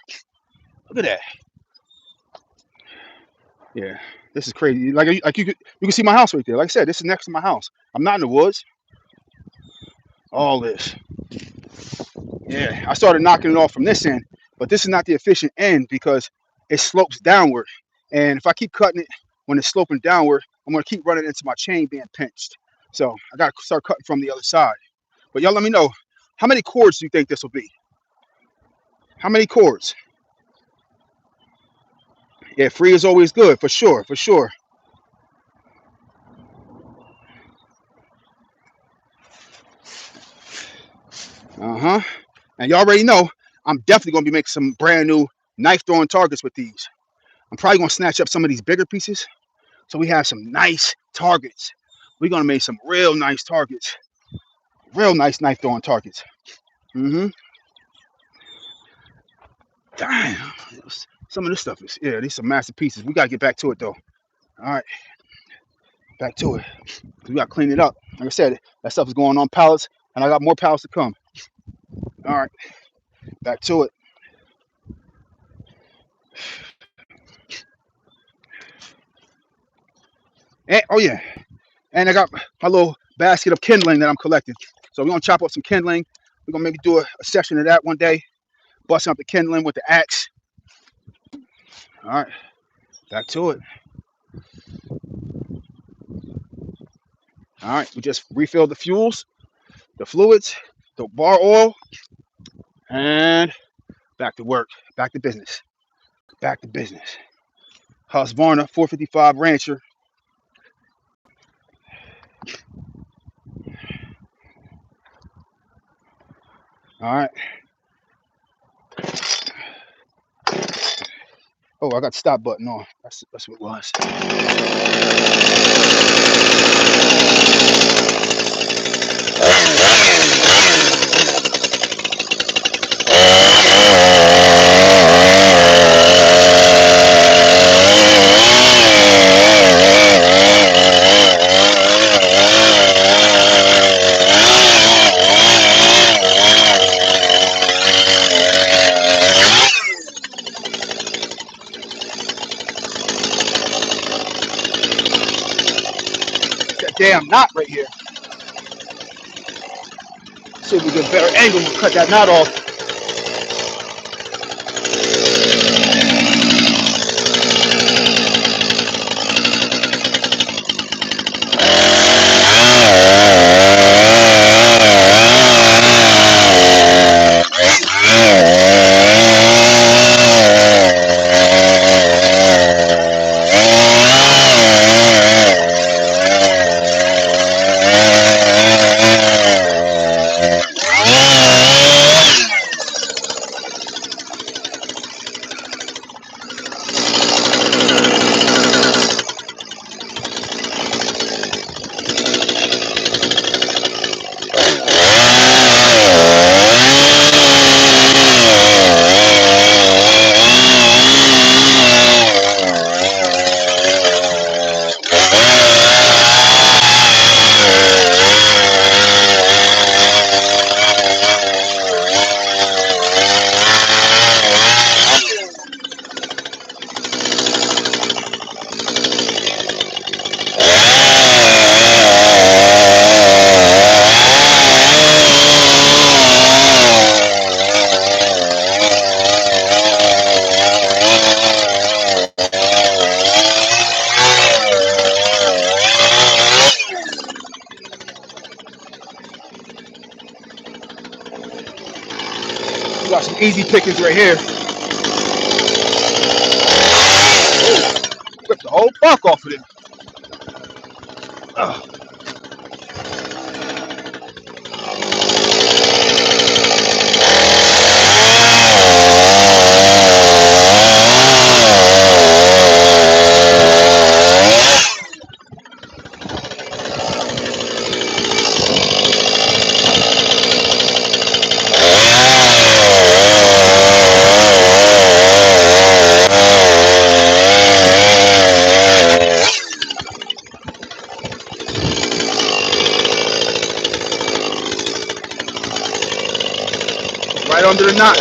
Look at that. Yeah, this is crazy. Like you can see my house right there. Like I said, this is next to my house. I'm not in the woods. All this. Yeah, I started knocking it off from this end, but this is not the efficient end because it slopes downward. And if I keep cutting it when it's sloping downward, I'm gonna keep running into my chain being pinched. So I gotta start cutting from the other side. But y'all let me know, how many cords do you think this will be? How many cords? Yeah, free is always good, for sure, for sure. Uh-huh. And y'all already know, I'm definitely gonna be making some brand new knife throwing targets with these. I'm probably gonna snatch up some of these bigger pieces so we have some nice targets. We're gonna make some real nice targets. Real nice knife throwing targets. Mm-hmm. Damn. Some of this stuff is, yeah, these are some massive pieces. We gotta get back to it though. All right, back to it. We gotta clean it up. Like I said, that stuff is going on pallets, and I got more pallets to come. All right, back to it. And, oh yeah, and I got my little basket of kindling that I'm collecting. So we're gonna chop up some kindling. We're gonna maybe do a session of that one day. Busting up the kindling with the axe. All right, back to it. All right, we just refilled the fuels, the fluids, the bar oil, and back to work, back to business, back to business. Husqvarna 455 Rancher. All right. Oh, I got the stop button on. That's what it was. Damn knot right here. See if we get a better angle to cut that knot off. We got some easy pickings right here. Rip the whole buck off of it. Right under the knot.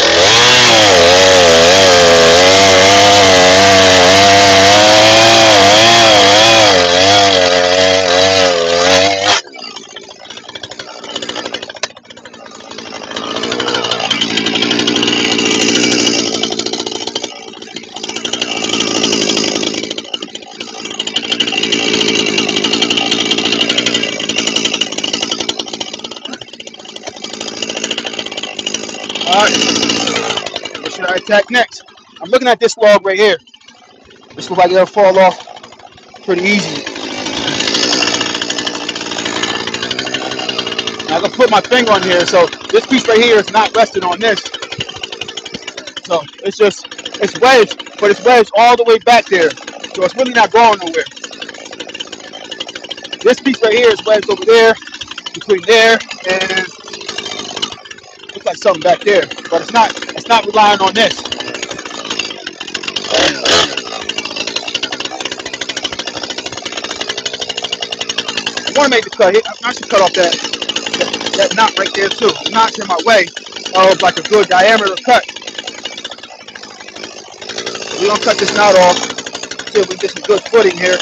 Alright, what should I attack next? I'm looking at this log right here. This looks like it'll fall off pretty easy. I can put my finger on here, so this piece right here is not resting on this. So it's wedged, but it's wedged all the way back there. So it's really not going nowhere. This piece right here is wedged over there, between there and looks like something back there. But it's not relying on this. I want to make the cut. I should cut off that knot right there too. The knot's in my way of like a good diameter cut. We're gonna cut this knot off. See if we get some good footing here.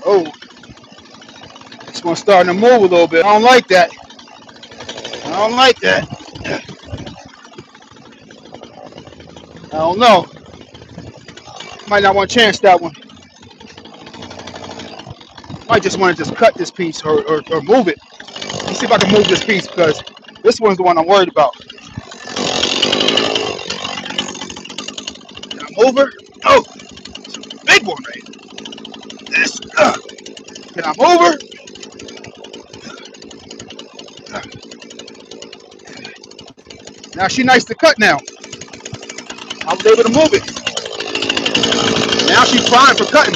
Oh, this one's starting to move a little bit. I don't like that. I don't like that. I don't know. Might not want to chance that one. Might just want to just cut this piece or move it. Let's see if I can move this piece because this one's the one I'm worried about. Can I move her? Oh, it's a big one right here. This. Can I move her? Now she's nice to cut now. I was able to move it. Now she's fine for cutting.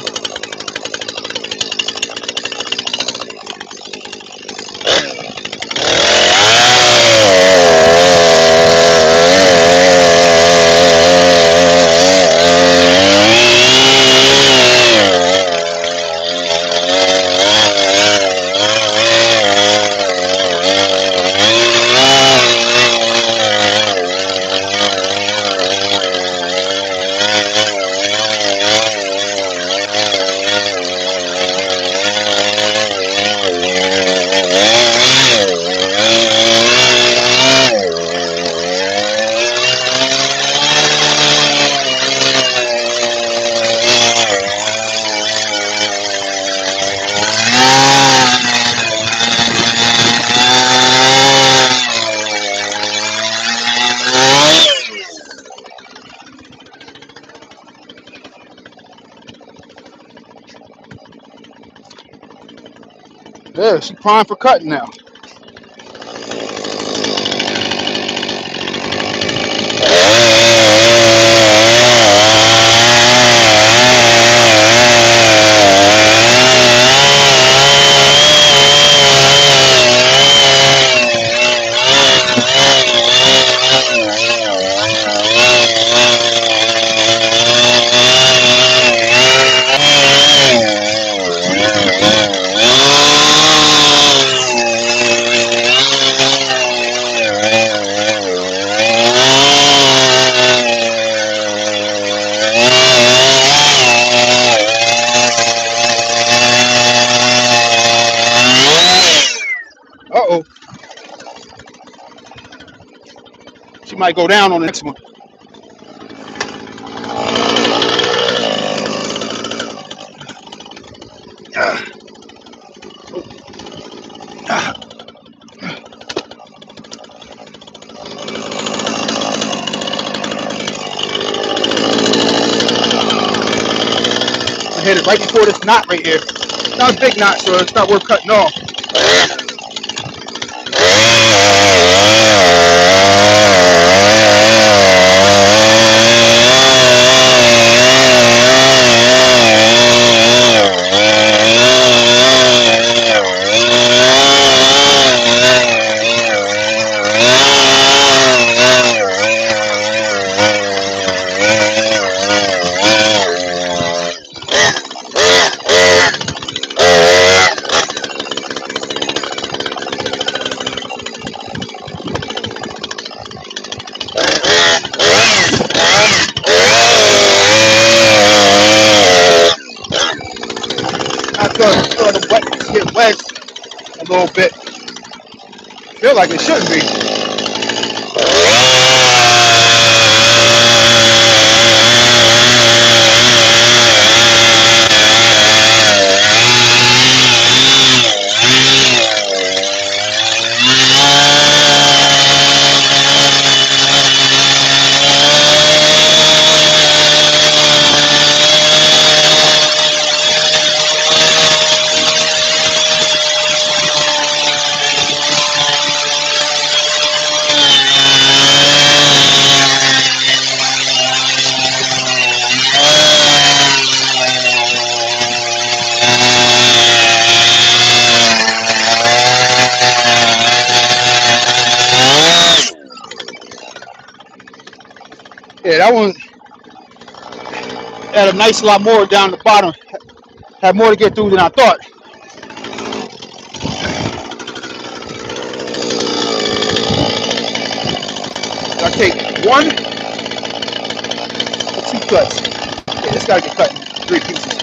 Yeah, she's prime for cutting now. Uh-oh. She might go down on the next one. I hit it right before this knot right here. It's not a big knot, so it's not worth cutting off. After the wet get wet a little bit. Feel like it shouldn't be. Yeah, that one had a nice lot more down the bottom. Had more to get through than I thought. So I take 1 or 2 cuts. Yeah, this gotta get cut in 3 pieces.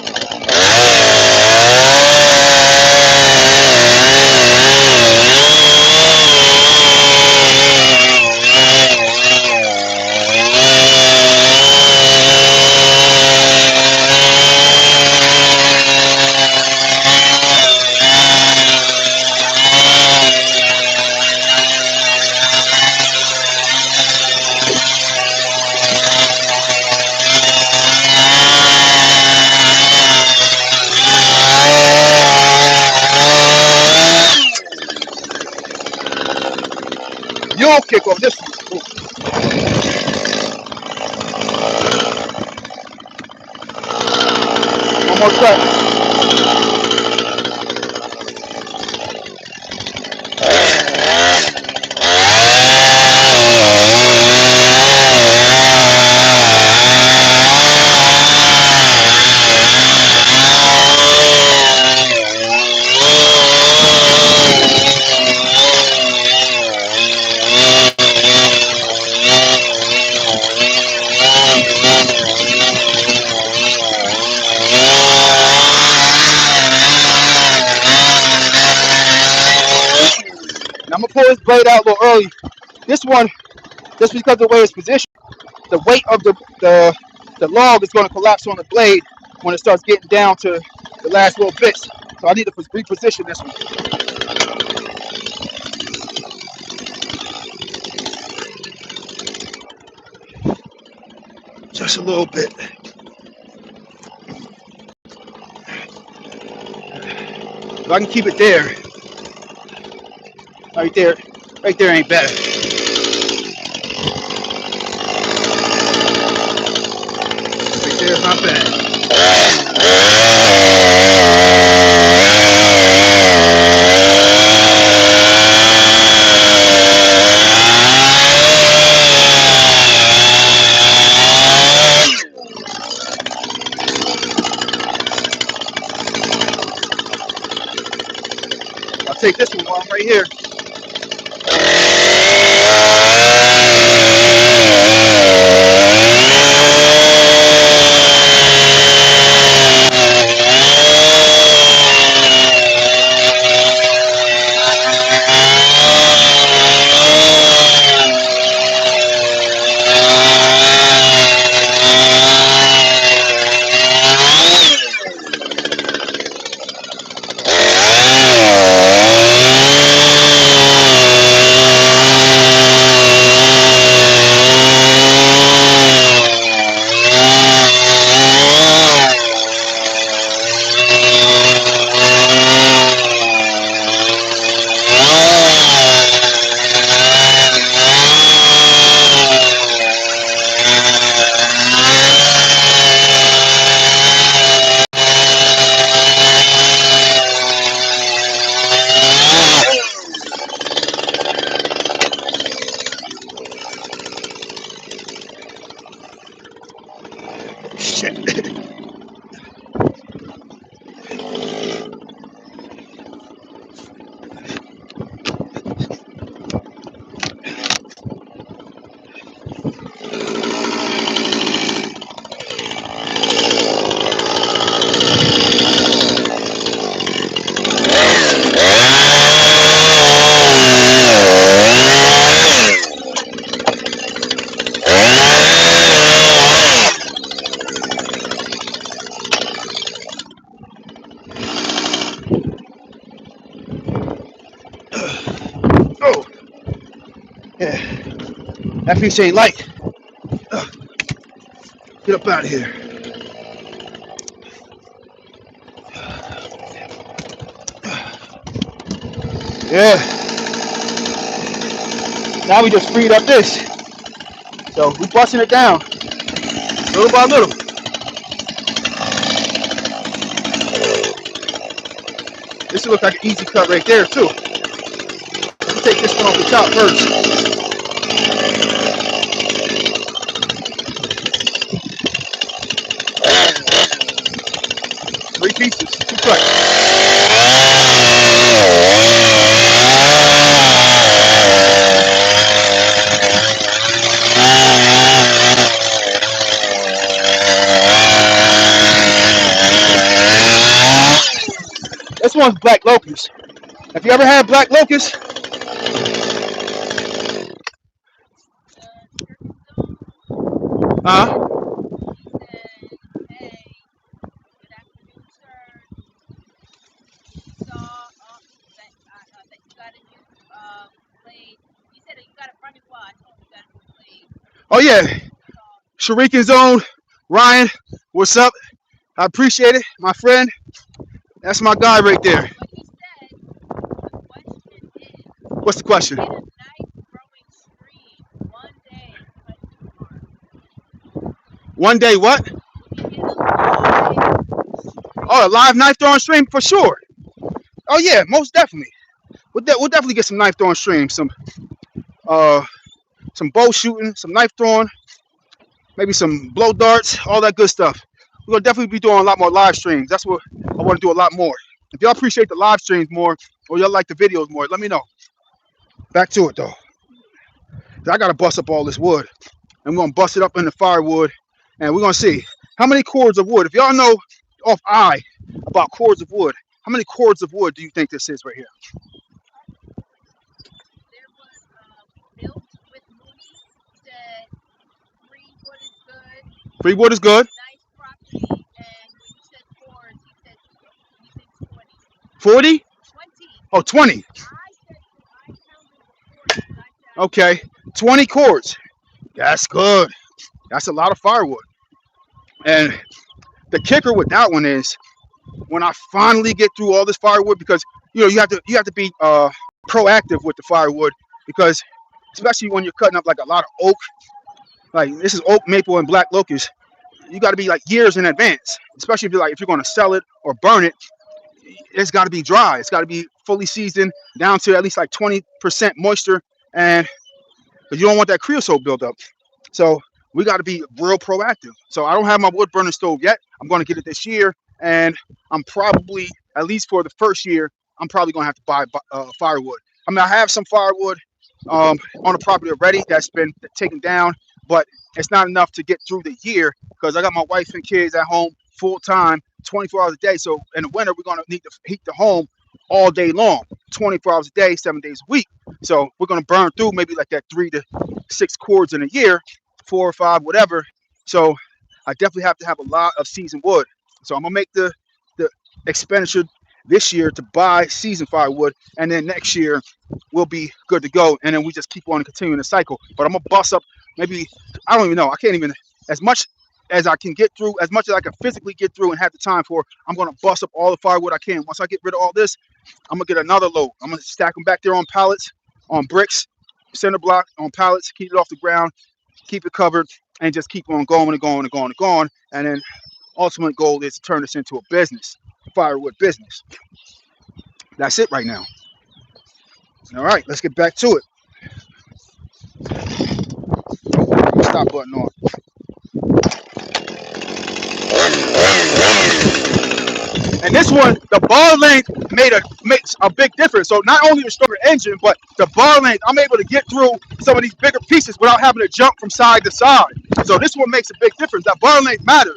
You'll kick off this one. One more cut. And I'm gonna pull this blade out a little early. This one, just because of the way it's positioned, the weight of the log is gonna collapse on the blade when it starts getting down to the last little bits. So I need to reposition this one. Just a little bit. If I can keep it there, right there ain't bad. Right there is not bad. I'll take this one while I'm right here. Yeah, that piece ain't light. Get up out of here. Yeah. Now we just freed up this. So we busting it down little by little. This looks like an easy cut right there too. Let's take this one off the top first. 3 pieces, 2 cuts. This one's black locust. Have you ever had black locust? Uh-huh. Oh yeah, Shuriken Zone, Ryan, what's up? I appreciate it, my friend. That's my guy right there. What's the question? One day what? Oh, a live knife throwing stream for sure. Oh yeah, most definitely. We'll definitely get some knife throwing streams, some bow shooting, some knife throwing, maybe some blow darts, all that good stuff. We're gonna definitely be doing a lot more live streams. That's what I want to do a lot more. If y'all appreciate the live streams more, or y'all like the videos more, let me know. Back to it though. I gotta bust up all this wood. And we're gonna bust it up into firewood, and we're gonna see how many cords of wood. If y'all know off eye about cords of wood, how many cords of wood do you think this is right here? Free wood is good. 40? Oh, 20. Okay, 20 cords. That's good. That's a lot of firewood. And the kicker with that one is when I finally get through all this firewood, because you have to be proactive with the firewood, because especially when you're cutting up like a lot of oak, like this is oak, maple, and black locust. You got to be like years in advance, especially if you're going to sell it or burn it. It's got to be dry. It's got to be fully seasoned down to at least like 20% moisture, and because you don't want that creosote buildup. So we got to be real proactive. So I don't have my wood burning stove yet. I'm going to get it this year, and I'm probably, at least for the first year, I'm probably going to have to buy firewood. I mean, I have some firewood on the property already that's been taken down, but it's not enough to get through the year because I got my wife and kids at home full time, 24 hours a day. So in the winter, we're going to need to heat the home all day long, 24 hours a day, 7 days a week. So we're going to burn through maybe like that 3 to 6 cords in a year, 4 or 5, whatever. So I definitely have to have a lot of seasoned wood. So I'm going to make the expenditure this year to buy seasoned firewood, and then next year we'll be good to go, and then we just keep on continuing the cycle. But I'm gonna bust up maybe, I don't even know, I can't even, as much as I can get through, as much as I can physically get through and have the time for, I'm gonna bust up all the firewood I can. Once I get rid of all this, I'm gonna get another load. I'm gonna stack them back there on pallets, on bricks, center block, on pallets, keep it off the ground, keep it covered, and just keep on going and going and going and going. And then ultimate goal is to turn this into a business, firewood business. That's it right now. All right, let's get back to it. Stop button on. And this one, the bar length makes a big difference. So not only the stronger engine, but the bar length, I'm able to get through some of these bigger pieces without having to jump from side to side. So this one makes a big difference. That bar length matters.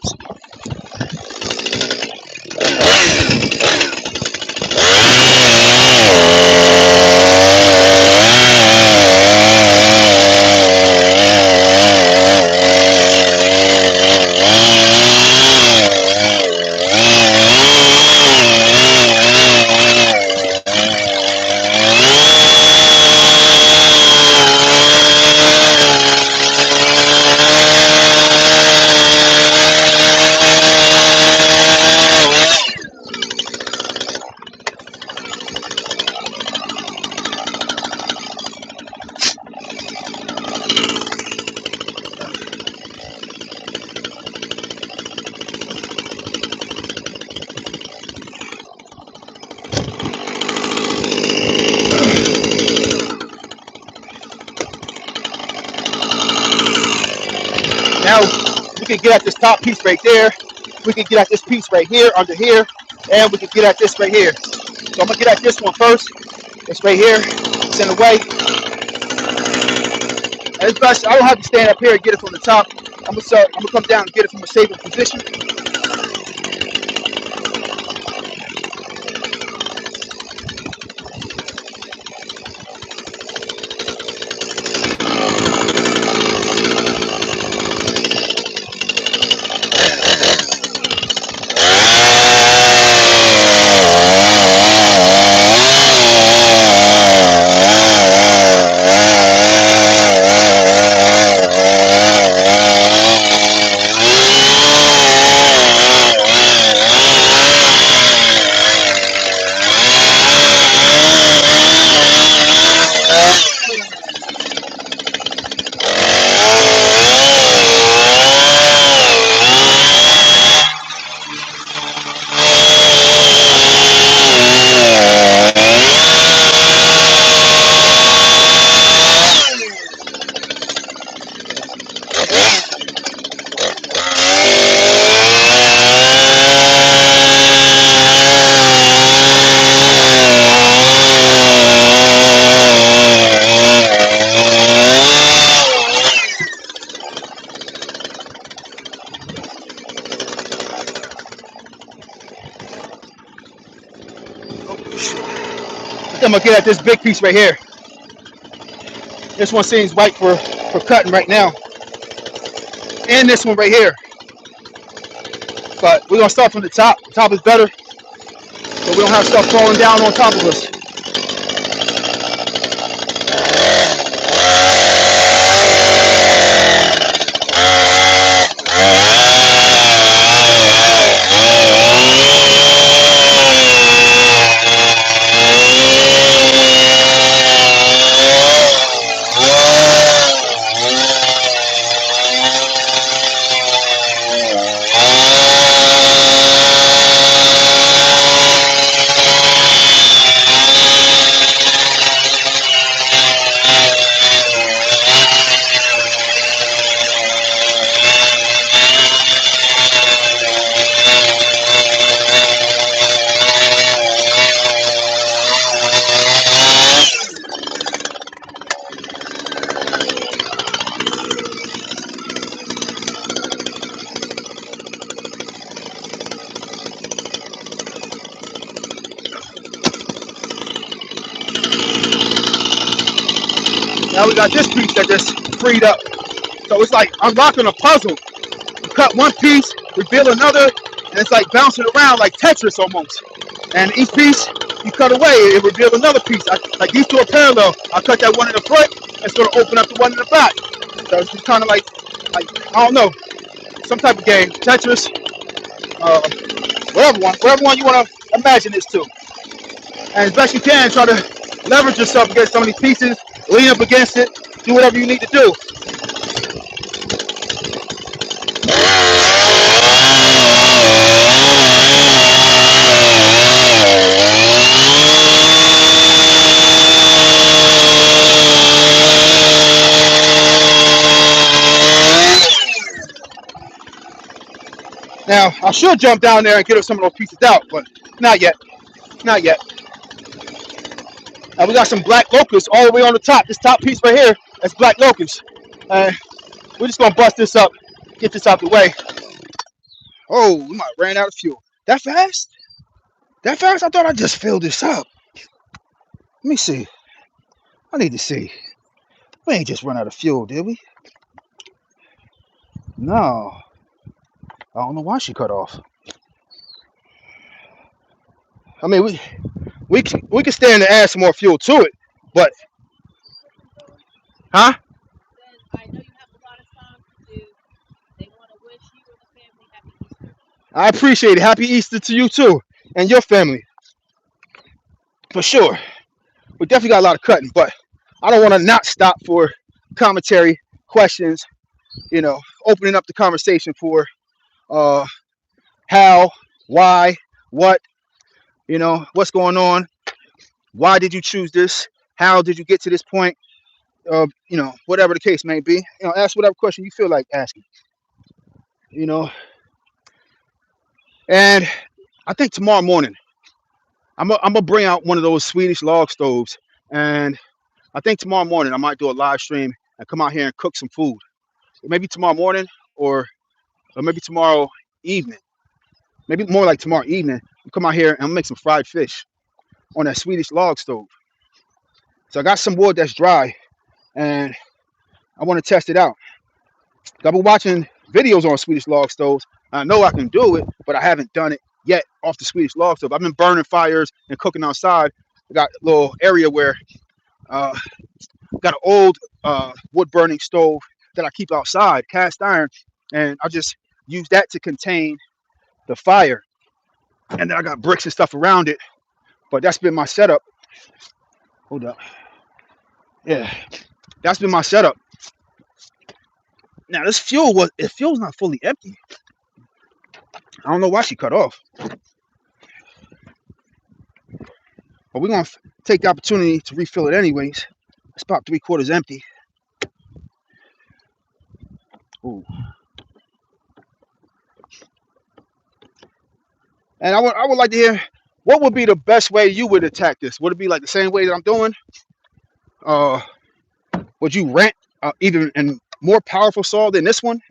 can get at this top piece right there. We can get at this piece right here, under here, and we can get at this right here. So I'm gonna get at this one first. It's right here. It's in the way. And it's best, I don't have to stand up here and get it from the top. I'm gonna come down and get it from a safer position. I'm gonna get at this big piece right here. This one seems right for cutting right now. And this one right here. But we're gonna start from the top. The top is better. So we don't have stuff falling down on top of us. Now we got this piece that just freed up. So it's like unlocking a puzzle. You cut one piece, reveal another, and it's like bouncing around like Tetris almost. And each piece you cut away, it reveals another piece. Like these two are parallel. I cut that one in the front, it's going to open up the one in the back. So it's just kind of like I don't know, some type of game, Tetris, whatever one you want to imagine this to. And as best you can, try to leverage yourself against some of these pieces, lean up against it, do whatever you need to do. Now, I should jump down there and get some of those pieces out, but not yet. Not yet. Now we got some black locust all the way on the top. This top piece right here, that's black locust. We're just gonna bust this up, get this out the way. Oh, we might have ran out of fuel. That fast? That fast? I thought I just filled this up. Let me see. I need to see. We ain't just run out of fuel, did we? No. I don't know why she cut off. I mean, we can stand to add some more fuel to it, but huh? I know you have a lot of songs to do. They want to wish you and the family happy Easter. I appreciate it. Happy Easter to you too and your family, for sure. We definitely got a lot of cutting, but I don't want to not stop for commentary, questions. You know, opening up the conversation for how, why, what, you know, what's going on, why did you choose this, how did you get to this point, you know, whatever the case may be. You know, ask whatever question you feel like asking. you know. And I think tomorrow morning I'm gonna bring out one of those Swedish log stoves, and I think tomorrow morning I might do a live stream and come out here and cook some food. Maybe tomorrow morning, or maybe tomorrow evening. Maybe more like tomorrow evening. Come out here and I'll make some fried fish on that Swedish log stove. So I got some wood that's dry, and I want to test it out. I've been watching videos on Swedish log stoves. I know I can do it, but I haven't done it yet off the Swedish log stove. I've been burning fires and cooking outside. I got a little area where uh, got an old wood burning stove that I keep outside, cast iron, and I just use that to contain the fire. And then I got bricks and stuff around it. But that's been my setup. Hold up. Yeah, that's been my setup. Now this fuel's not fully empty. I don't know why she cut off. But we're gonna take the opportunity to refill it anyways. It's about 3/4 empty. Ooh. And I would like to hear, what would be the best way you would attack this? Would it be like the same way that I'm doing? Uh, would you rent even a more powerful saw than this one?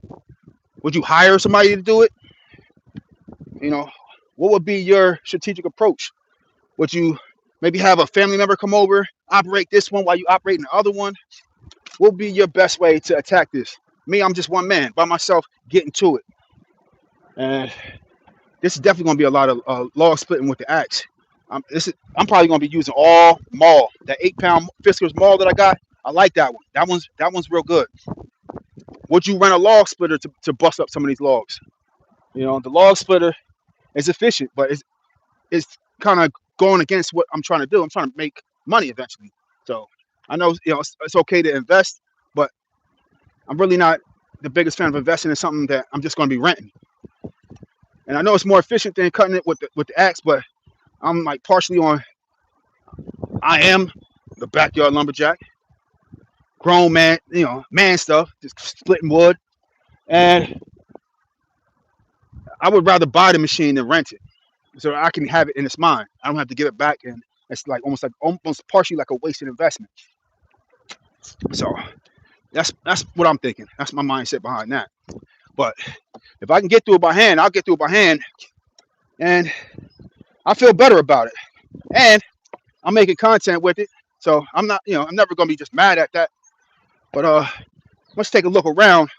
Would you hire somebody to do it? You know, what would be your strategic approach? Would you maybe have a family member come over, operate this one while you operate the other one? What would be your best way to attack this? Me, I'm just one man by myself getting to it. And this is definitely going to be a lot of log splitting with the axe. I'm probably going to be using all maul. That 8-pound Fiskars maul that I got, I like that one. That one's real good. Would you rent a log splitter to bust up some of these logs? You know, the log splitter is efficient, but it's kind of going against what I'm trying to do. I'm trying to make money eventually. So I know, it's okay to invest, but I'm really not the biggest fan of investing in something that I'm just going to be renting. And I know it's more efficient than cutting it with the axe, but I'm like partially on. I am the backyard lumberjack, grown man, man stuff, just splitting wood, and I would rather buy the machine than rent it, so I can have it in its mine. I don't have to give it back, and it's like almost partially like a wasted investment. So that's what I'm thinking. That's my mindset behind that. But if I can get through it by hand, I'll get through it by hand, and I feel better about it. And I'm making content with it, so I'm not, I'm never gonna be just mad at that. But let's take a look around.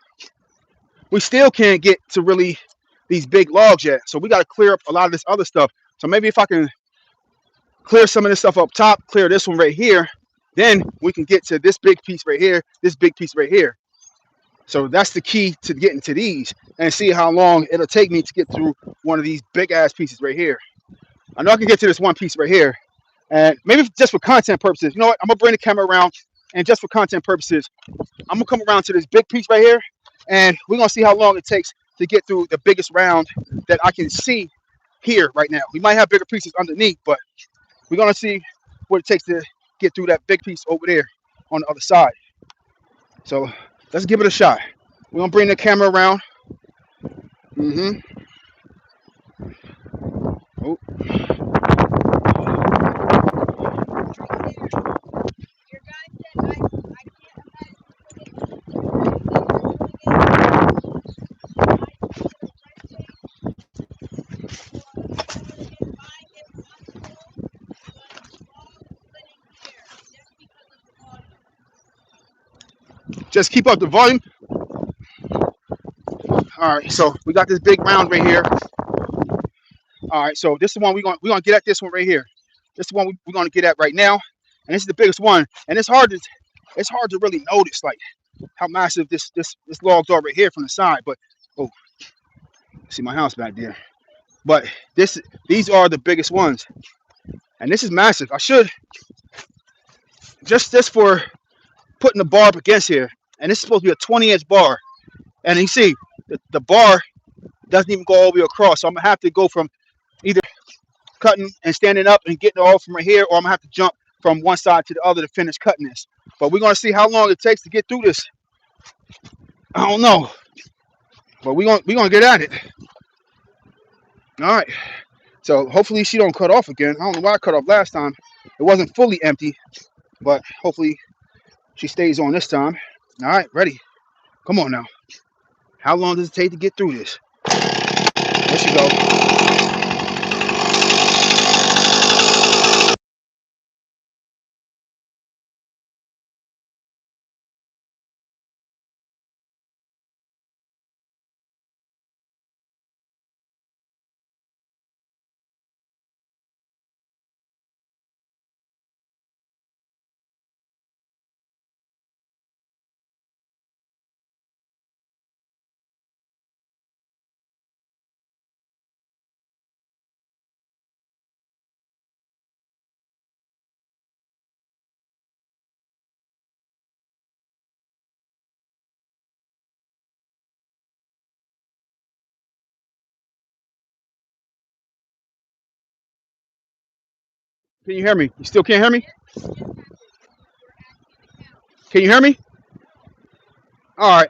We still can't get to really these big logs yet, so we got to clear up a lot of this other stuff. So maybe if I can clear some of this stuff up top, clear this one right here, then we can get to this big piece right here, this big piece right here. So that's the key to getting to these, and see how long it'll take me to get through one of these big ass pieces right here. I know I can get to this one piece right here, and maybe just for content purposes, you know what? I'm gonna bring the camera around, and just for content purposes, I'm gonna come around to this big piece right here, and we're gonna see how long it takes to get through the biggest round that I can see here right now. We might have bigger pieces underneath, but we're gonna see what it takes to get through that big piece over there on the other side. So let's give it a shot. We're gonna bring the camera around. Mm-hmm. Oh. Your guy said I can't imagine Just keep up the volume. All right, so we got this big round right here. All right, so this is the one we're gonna get at. This one right here. This is the one we're gonna get at right now, and this is the biggest one. And it's hard to really notice like how massive this logs are right here from the side. But oh, see my house back there. But these are the biggest ones, and this is massive. I should just for putting the bar up against here, and this is supposed to be a 20-inch bar, and you see the bar doesn't even go all the way across. So I'm gonna have to go from either cutting and standing up and getting it all from right here, or I'm gonna have to jump from one side to the other to finish cutting this. But we're gonna see how long it takes to get through this. I don't know. But we gonna get at it. All right. So hopefully she don't cut off again. I don't know why I cut off last time. It wasn't fully empty, but hopefully she stays on this time. All right, ready. Come on now. How long does it take to get through this? There she go. Can you hear me? You still can't hear me? Can you hear me? All right.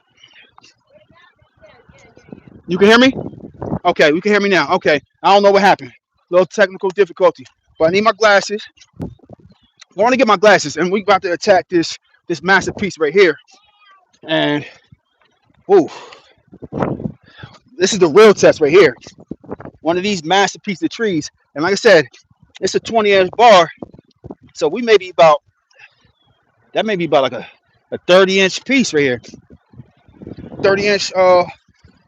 You can hear me? Okay, we can hear me now. Okay. I don't know what happened. Little technical difficulty. But I need my glasses. I want to get my glasses, and we about to attack this massive piece right here. And ooh, this is the real test right here. One of these massive pieces of trees. And like I said, it's a 20-inch bar. So we may be about that may be about like a 30-inch piece right here. 30-inch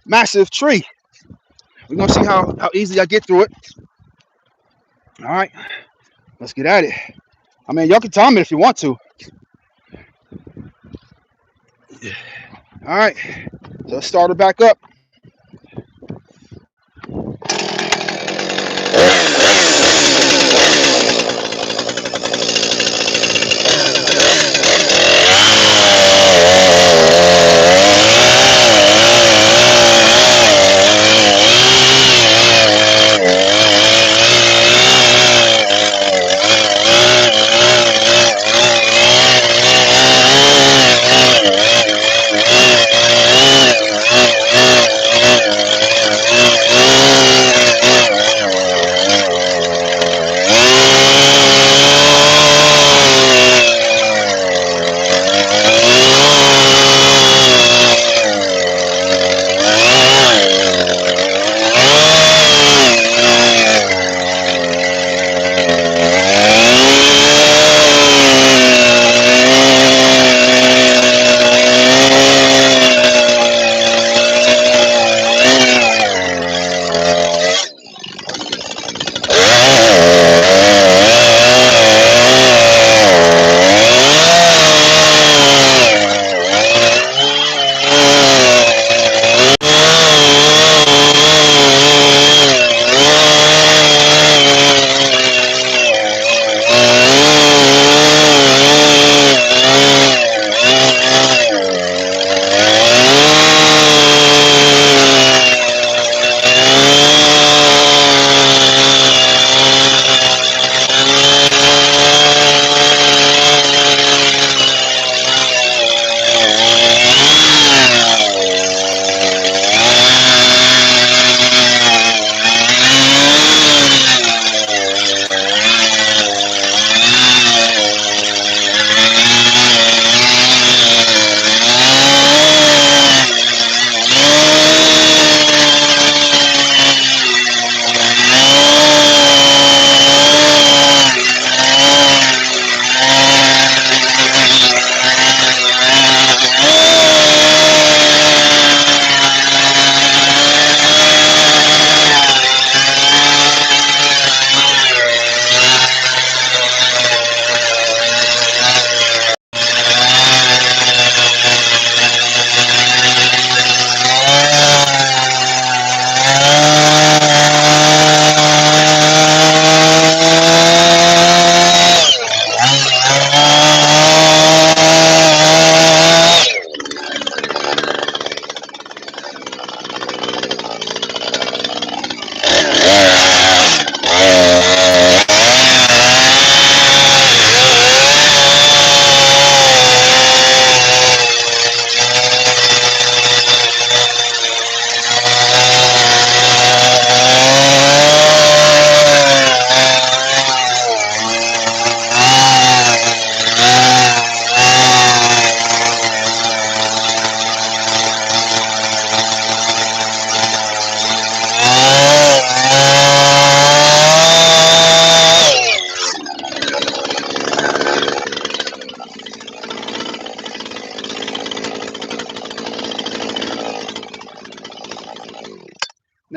massive tree. We're gonna see how easy I get through it. All right, let's get at it. I mean, y'all can time it if you want to. All right, so let's start it back up.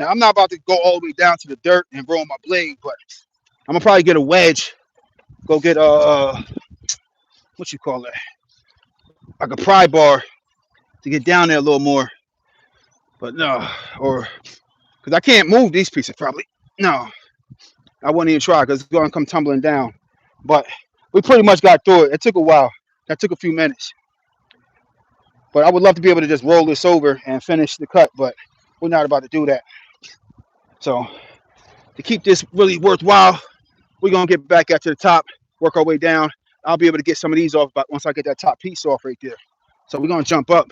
Now I'm not about to go all the way down to the dirt and ruin my blade, but I'm gonna probably get a wedge. Go get what you call it, like a pry bar to get down there a little more. But no, or because I can't move these pieces probably. No, I wouldn't even try because it's gonna come tumbling down. But we pretty much got through it. It took a while. That took a few minutes. But I would love to be able to just roll this over and finish the cut, but we're not about to do that. So to keep this really worthwhile, we're gonna get back up to the top, work our way down. I'll be able to get some of these off, but once I get that top piece off right there. So we're gonna jump up.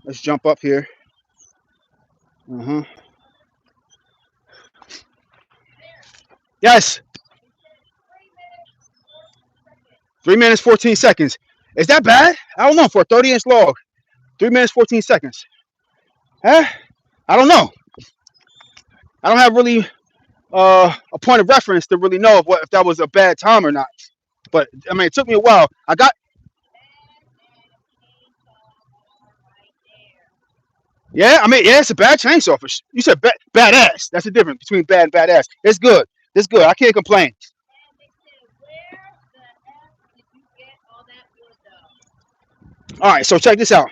Let's jump up here. Yes. 3 minutes 14 seconds. Is that bad? I don't know for a 30-inch log. 3 minutes 14 seconds. Huh? I don't know. I don't have really a point of reference to really know if that was a bad time or not. But I mean, it took me a while. I got. Yeah, I mean, yeah, it's a bad chainsaw. You said badass. That's the difference between bad and badass. It's good. It's good. I can't complain. All right, so check this out.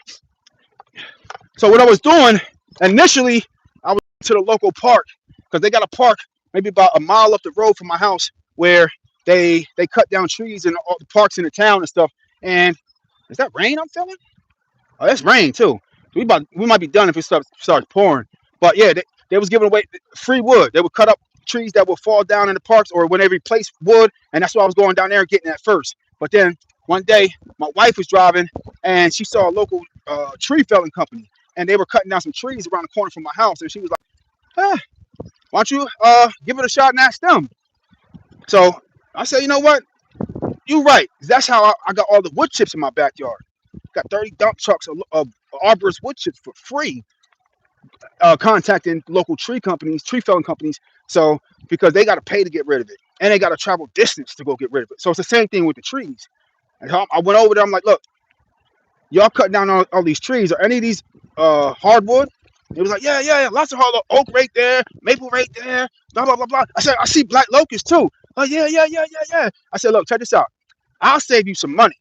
So what I was doing initially, I was to the local park because they got a park maybe about a mile up the road from my house where they cut down trees in all the parks in the town and stuff. And is that rain I'm feeling? Oh, that's rain too. We might be done if it starts pouring. But yeah, they was giving away free wood. They would cut up trees that would fall down in the parks or when they replace wood, and that's why I was going down there and getting that first. But then one day my wife was driving and she saw a local tree felling company, and they were cutting down some trees around the corner from my house, and she was like, why don't you give it a shot and ask them? So I said, you know what? You're right. That's how I got all the wood chips in my backyard. Got 30 dump trucks of arborist wood chips for free, contacting local tree felling companies. So because they got to pay to get rid of it, and they got to travel distance to go get rid of it. So it's the same thing with the trees. And I went over there. I'm like, look, y'all cutting down all these trees. Are any of these hardwood? It was like, yeah, lots of hardwood. Oak right there, maple right there, blah, blah, blah, blah. I said, I see black locust too. Oh, yeah. I said, look, check this out. I'll save you some money.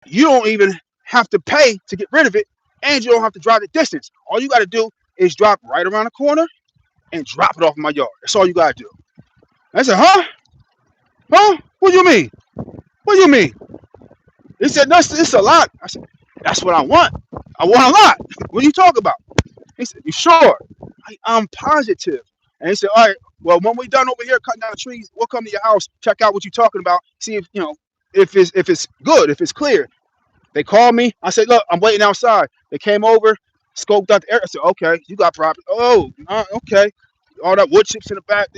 You don't even have to pay to get rid of it, and you don't have to drive the distance. All you got to do is drop right around the corner and drop it off in my yard. That's all you got to do. I said, huh? What do you mean? He said, no, it's a lot. I said, that's what I want. I want a lot. What are you talking about? He said, you sure? I'm positive. And he said, all right, well, when we're done over here cutting down the trees, we'll come to your house, check out what you're talking about, see if it's good, if it's clear. They called me. I said, look, I'm waiting outside. They came over, scoped out the area. I said, okay, you got property. Oh, okay. All that wood chips in the back.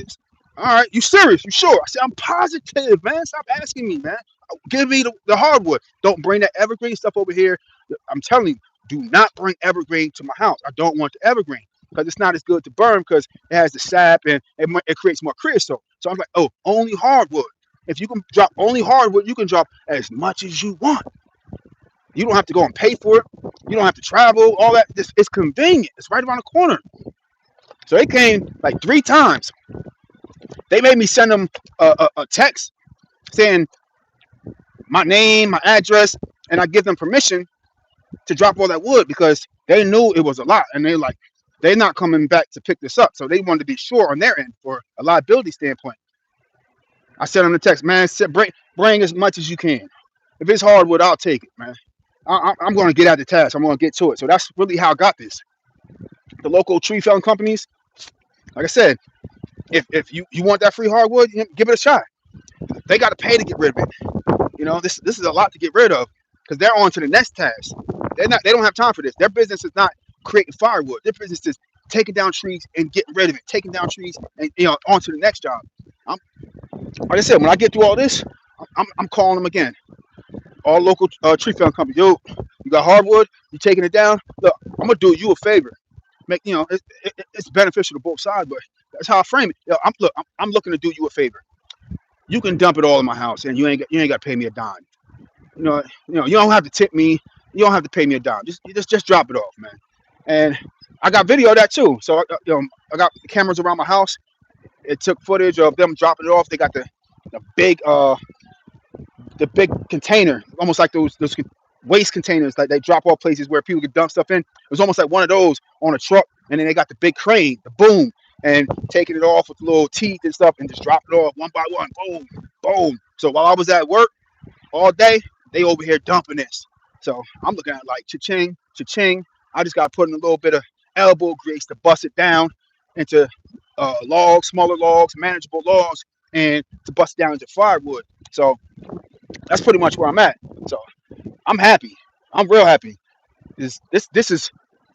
All right, you serious? You sure? I said, I'm positive, man. Stop asking me, man. Give me the hardwood. Don't bring that evergreen stuff over here. I'm telling you, do not bring evergreen to my house. I don't want the evergreen because it's not as good to burn because it has the sap and it creates more creosote. So I'm like, oh, only hardwood. If you can drop only hardwood, you can drop as much as you want. You don't have to go and pay for it. You don't have to travel. All that. It's convenient. It's right around the corner. So they came like 3 times. They made me send them a text saying my name, my address, and I give them permission to drop all that wood because they knew it was a lot, and they're not coming back to pick this up. So they wanted to be sure on their end for a liability standpoint. I sent them the text, man. Bring as much as you can. If it's hardwood, I'll take it, man. I'm going to get at the task. I'm going to get to it. So that's really how I got this. The local tree felling companies, like I said, if you want that free hardwood, give it a shot. They got to pay to get rid of it. This is a lot to get rid of because they're on to the next task. They don't have time for this. Their business is not creating firewood. Their business is taking down trees and getting rid of it. Taking down trees and on to the next job. Like I said, when I get through all this, I'm calling them again. All local tree felling companies. Yo, you got hardwood? You taking it down? Look, I'm gonna do you a favor. It's beneficial to both sides, but that's how I frame it. Yo, I'm looking to do you a favor. You can dump it all in my house, and you ain't got to pay me a dime. You don't have to tip me. You don't have to pay me a dime. Just drop it off, man. And I got video of that too. So I got cameras around my house. It took footage of them dropping it off. They got the big container, almost like those waste containers that they drop off places where people can dump stuff in. It was almost like one of those on a truck, and then they got the big crane, the boom, and taking it off with little teeth and stuff, and just dropping it off one by one, boom, boom. So while I was at work all day, they over here dumping this. So I'm looking at like cha-ching, cha-ching. I just got to put in a little bit of elbow grease to bust it down into logs, smaller logs, manageable logs, and to bust it down into firewood. So that's pretty much where I'm at. So I'm happy. I'm real happy. This is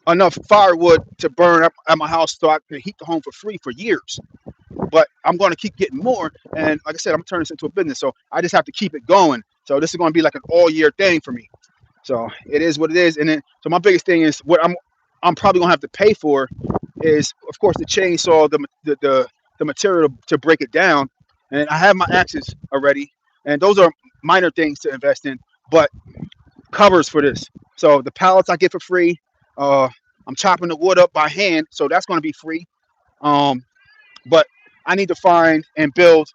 enough firewood to burn up at my house so I can heat the home for free for years. But I'm going to keep getting more. And like I said, I'm going to turn this into a business. So I just have to keep it going. So this is going to be like an all year thing for me. So it is what it is. And then, so my biggest thing is what I'm probably going to have to pay for is, of course, the chainsaw, the material to break it down. And I have my axes already. And those are minor things to invest in. But covers for this. So the pallets I get for free. I'm chopping the wood up by hand. So that's going to be free. But I need to find and build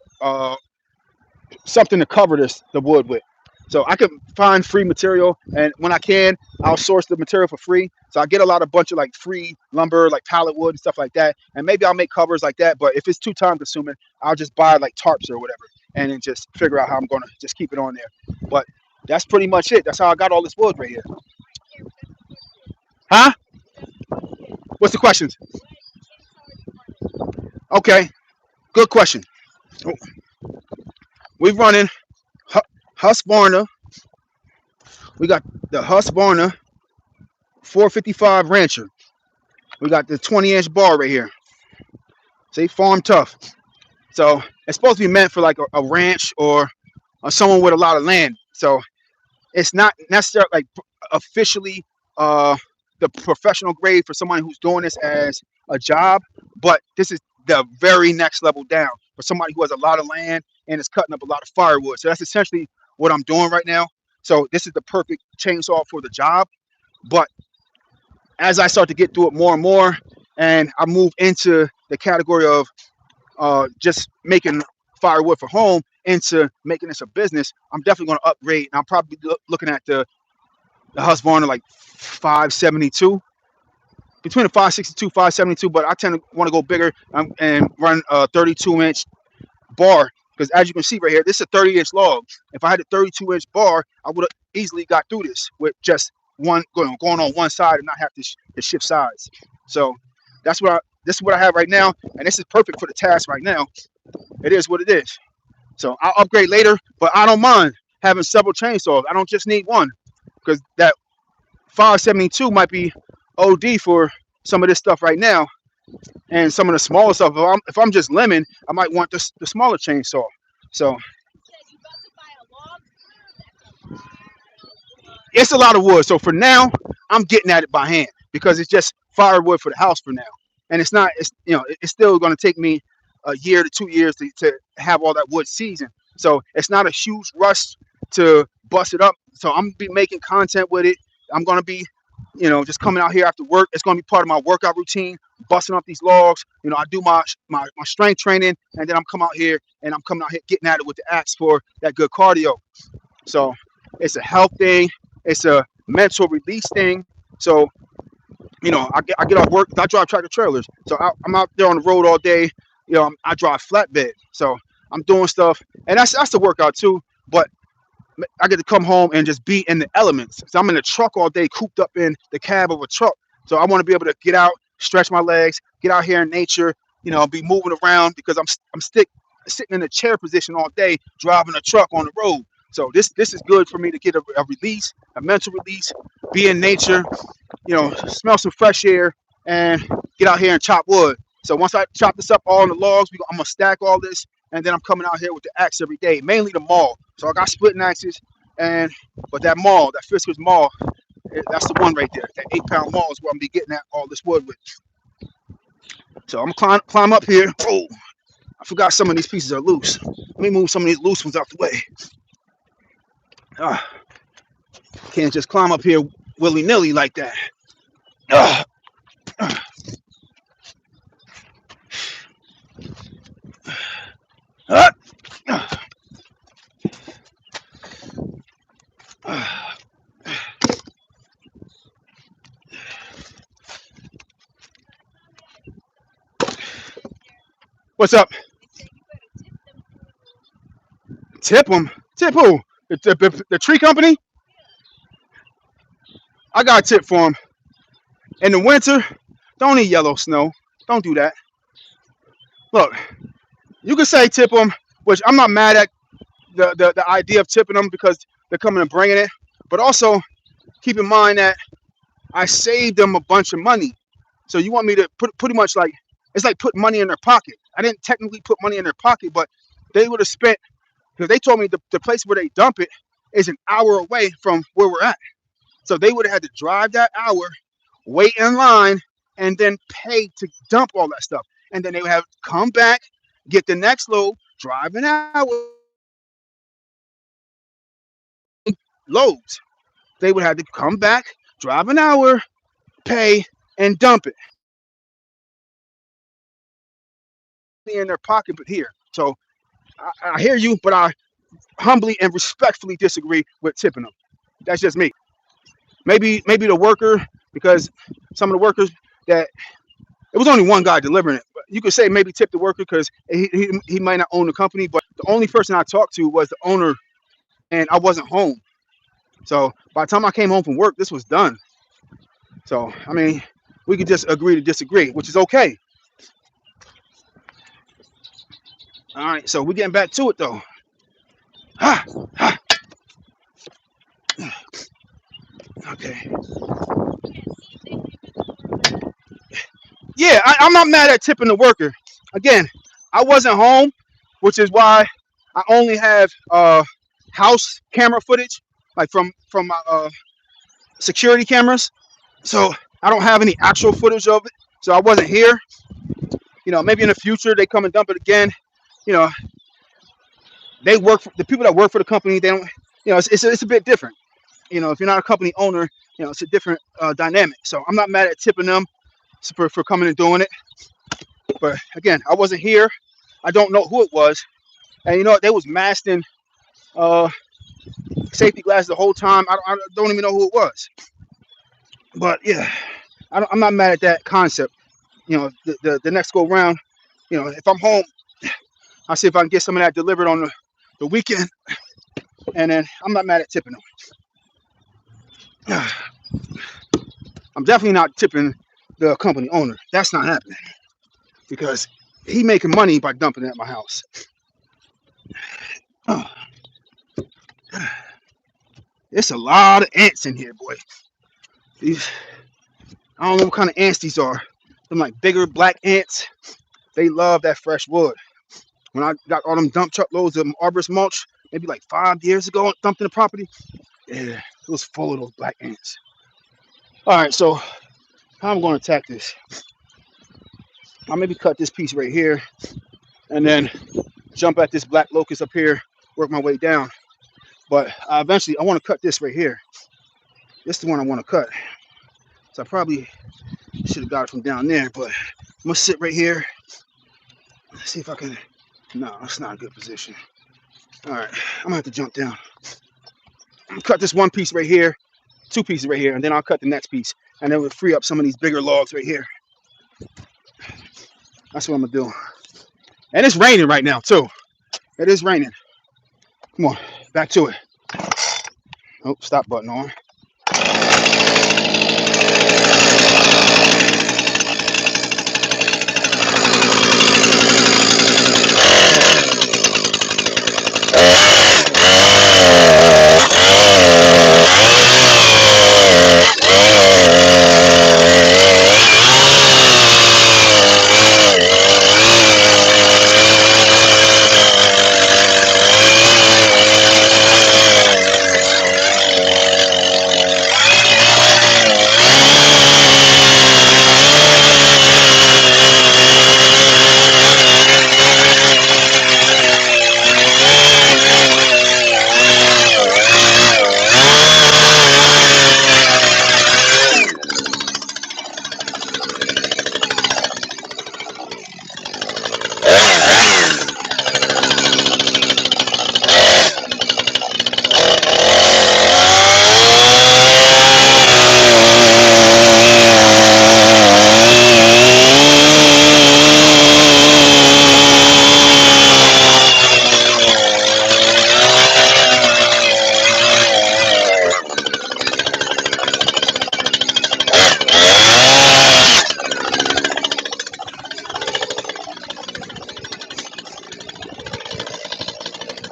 something to cover the wood with. So I can find free material, and when I can, I'll source the material for free. So I get a bunch of like free lumber, like pallet wood and stuff like that. And maybe I'll make covers like that. But if it's too time consuming, I'll just buy like tarps or whatever, and then just figure out how I'm gonna just keep it on there. But that's pretty much it. That's how I got all this wood right here. Huh? What's the questions? Okay, good question. We're running Husqvarna. We got the Husqvarna 455 Rancher. We got the 20-inch bar right here. See, farm tough. So it's supposed to be meant for like a ranch or someone with a lot of land. So it's not necessarily like officially the professional grade for someone who's doing this as a job, but this is the very next level down for somebody who has a lot of land and is cutting up a lot of firewood. So that's essentially what I'm doing right now. So this is the perfect chainsaw for the job. But as I start to get through it more and more, and I move into the category of just making firewood for home into making this a business, I'm definitely going to upgrade. And I'm probably looking at the Husqvarna like 572, between the 562, 572. But I tend to want to go bigger and run a 32-inch bar, because as you can see right here, this is a 30-inch log. If I had a 32-inch bar, I would have easily got through this with just one going on one side and not have to shift sides. So this is what I have right now, and this is perfect for the task right now. It is what it is. So I'll upgrade later, but I don't mind having several chainsaws. I don't just need one, because that 572 might be OD for some of this stuff right now, and some of the smaller stuff. If I'm just lemon, I might want the smaller chainsaw. So it's a lot of wood. So for now, I'm getting at it by hand because it's just firewood for the house for now, and it's not. It's still going to take me a year to 2 years to have all that wood seasoned. So it's not a huge rush to bust it up. So I'm gonna be making content with it. I'm gonna be, just coming out here after work. It's gonna be part of my workout routine, busting up these logs. I do my strength training, and then I'm coming out here getting at it with the axe for that good cardio. So it's a health thing. It's a mental release thing. So I get off work. I drive tractor trailers, so I'm out there on the road all day. I drive flatbed, so I'm doing stuff, and that's the workout too. But I get to come home and just be in the elements. So I'm in the truck all day, cooped up in the cab of a truck. So I want to be able to get out, stretch my legs, get out here in nature, be moving around, because I'm sitting in a chair position all day, driving a truck on the road. So this is good for me to get a release, a mental release, be in nature, smell some fresh air, and get out here and chop wood. So once I chop this up all in the logs, I'm gonna stack all this, and then I'm coming out here with the axe every day, mainly the maul. So I got splitting axes, but that maul, that Fiskars maul, that's the one right there. That 8-pound maul is where I'm gonna be getting at all this wood with. So I'm gonna climb up here. Oh, I forgot some of these pieces are loose. Let me move some of these loose ones out the way. Can't just climb up here willy nilly like that. Uh, uh, uh. What's up? They say you better tip them fools. Tip them. Tip who? The tree company? Yeah. I got a tip for them. In the winter, don't eat yellow snow. Don't do that. Look, you can say tip them, which I'm not mad at the idea of tipping them because they're coming and bringing it. But also keep in mind that I saved them a bunch of money. So you want me to put pretty much like it's like putting money in their pocket. I didn't technically put money in their pocket, but they would have spent because they told me the place where they dump it is an hour away from where we're at. So they would have had to drive that hour, wait in line, and then pay to dump all that stuff. And then they would have to come back, get the next load, drive an hour, loads. They would have to come back, drive an hour, pay, and dump it in their pocket, but here. So I hear you, but I humbly and respectfully disagree with tipping them. That's just me. Maybe the worker, because some of the workers that it was only one guy delivering it. But you could say maybe tip the worker because he might not own the company, but the only person I talked to was the owner, and I wasn't home. So by the time I came home from work, this was done. So I mean, we could just agree to disagree, which is okay. All right, so we're getting back to it though. Ha, ha. Okay. Yeah, see if they tipping the worker. Yeah, I'm not mad at tipping the worker. Again, I wasn't home, which is why I only have house camera footage, like from my security cameras. So I don't have any actual footage of it. So I wasn't here. Maybe in the future they come and dump it again. You know, they work for the people that work for the company. They don't. It's a bit different. If you're not a company owner, it's a different dynamic. So I'm not mad at tipping them for coming and doing it. But again, I wasn't here. I don't know who it was. And they was masked in uh, safety glasses the whole time. I don't even know who it was. But yeah, I'm not mad at that concept. The next go round, if I'm home, I'll see if I can get some of that delivered on the weekend. And then I'm not mad at tipping them. I'm definitely not tipping the company owner. That's not happening because he making money by dumping it at my house. It's a lot of ants in here, boy. These, I don't know what kind of ants these are. Them like bigger black ants. They love that fresh wood. When I got all them dump truck loads of arborist mulch, maybe like 5 years ago, dumped in the property, yeah, it was full of those black ants. All right, so how I'm going to attack this? I'll maybe cut this piece right here and then jump at this black locust up here, work my way down. But eventually I want to cut this right here. This is the one I want to cut. So I probably should have got it from down there, but I'm gonna sit right here. Let's see if I can. No, it's not a good position. All right, I'm gonna have to jump down. Cut this one piece right here, 2 pieces right here, and then I'll cut the next piece, and then we'll free up some of these bigger logs right here. That's what I'm gonna do. And it's raining right now too. It is raining. Come on, back to it. Oh, stop button on.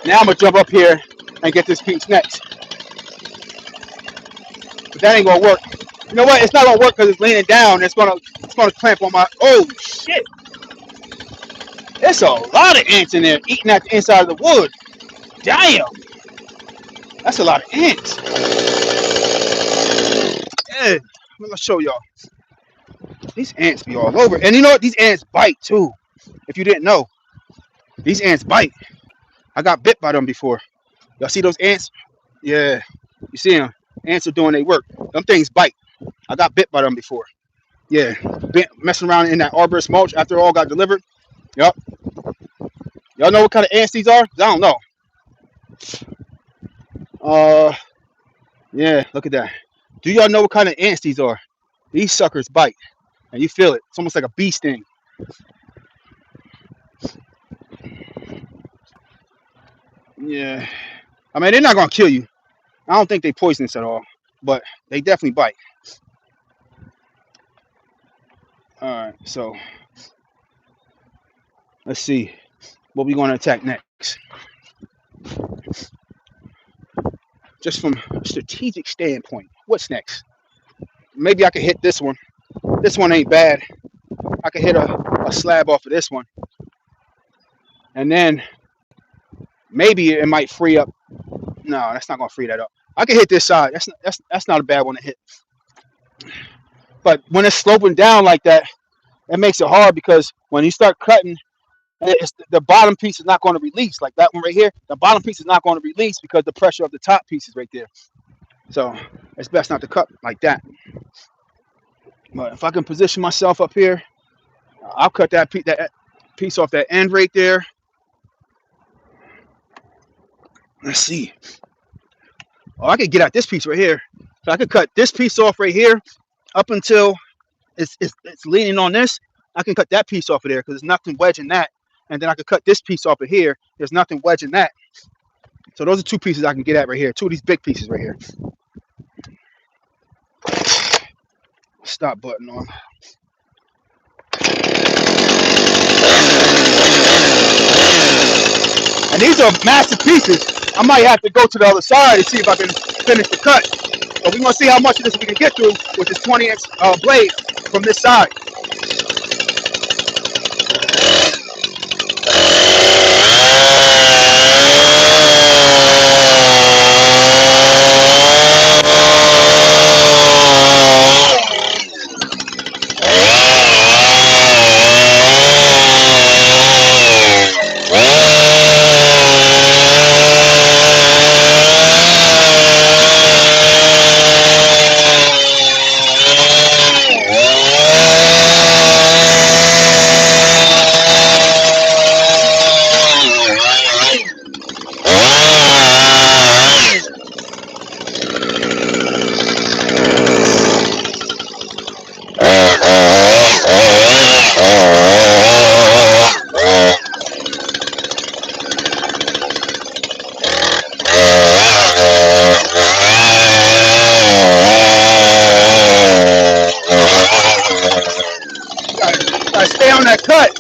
Now I'm gonna jump up here and get this piece next. But that ain't gonna work. You know what? It's not gonna work because it's leaning down. It's gonna clamp on my. Oh shit! There's a lot of ants in there eating at the inside of the wood. Damn, that's a lot of ants. Yeah, I'm gonna show y'all. These ants be all over, and you know what? These ants bite too. If you didn't know, these ants bite. I got bit by them before. Y'all see those ants? Yeah, you see them. Ants are doing their work. Them things bite. I got bit by them before. Yeah, messing around in that arborist mulch after it all got delivered. Yup. Y'all know what kind of ants these are? I don't know. Yeah, look at that. Do y'all know what kind of ants these are? These suckers bite, and you feel it. It's almost like a bee sting. Yeah. I mean, they're not gonna kill you. I don't think they poisonous at all, but they definitely bite. All right, so let's see what we're gonna attack next. Just from a strategic standpoint, what's next? Maybe I could hit this one. This one ain't bad. I could hit a slab off of this one, and then maybe it might free up. No, that's not gonna free that up. I can hit this side. That's not a bad one to hit. But when it's sloping down like that, it makes it hard because when you start cutting, the bottom piece is not going to release like that one right here. The bottom piece is not going to release because the pressure of the top piece is right there. So it's best not to cut like that. But if I can position myself up here, I'll cut that piece off that end right there. Let's see. Oh, I could get at this piece right here. So I could cut this piece off right here up until it's leaning on this. I can cut that piece off of there because there's nothing wedging that. And then I could cut this piece off of here. There's nothing wedging that. So those are two pieces I can get at right here. Two of these big pieces right here. Stop button on. And these are massive pieces. I might have to go to the other side and see if I can finish the cut. But we're going to see how much of this we can get through with this 20-inch blade from this side. Gotta stay on that cut.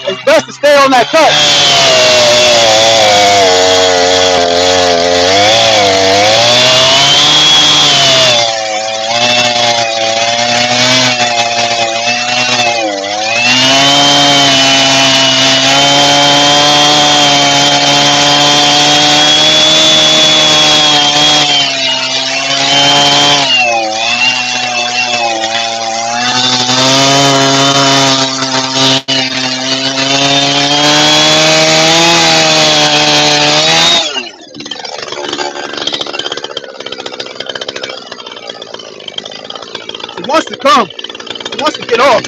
It's best to stay on that cut. It wants to come. It wants to get off.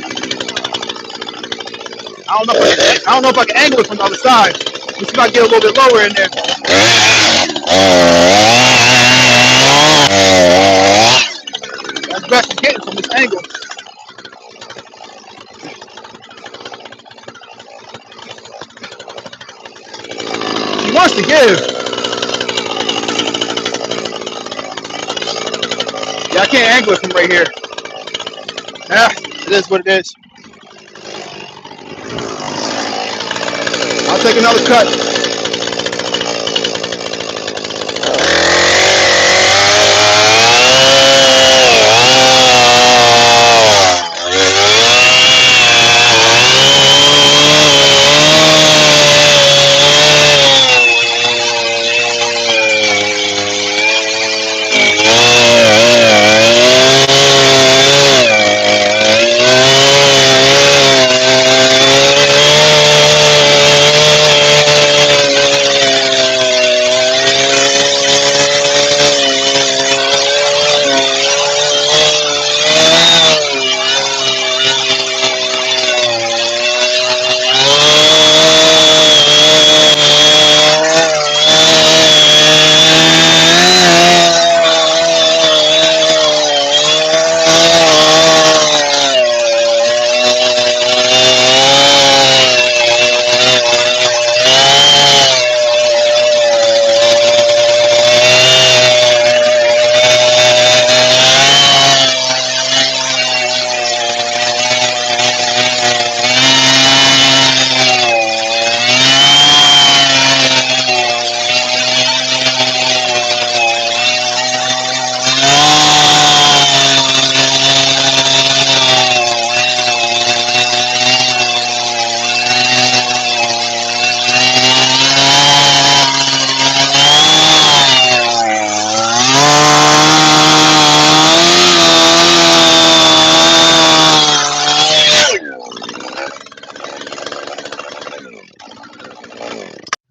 I don't know if I can angle it from the other side. Let's see if I can get a little bit lower in there. That's best to get it from this angle. He wants to give. Yeah, I can't angle it from right here. Yeah, it is what it is. I'll take another cut.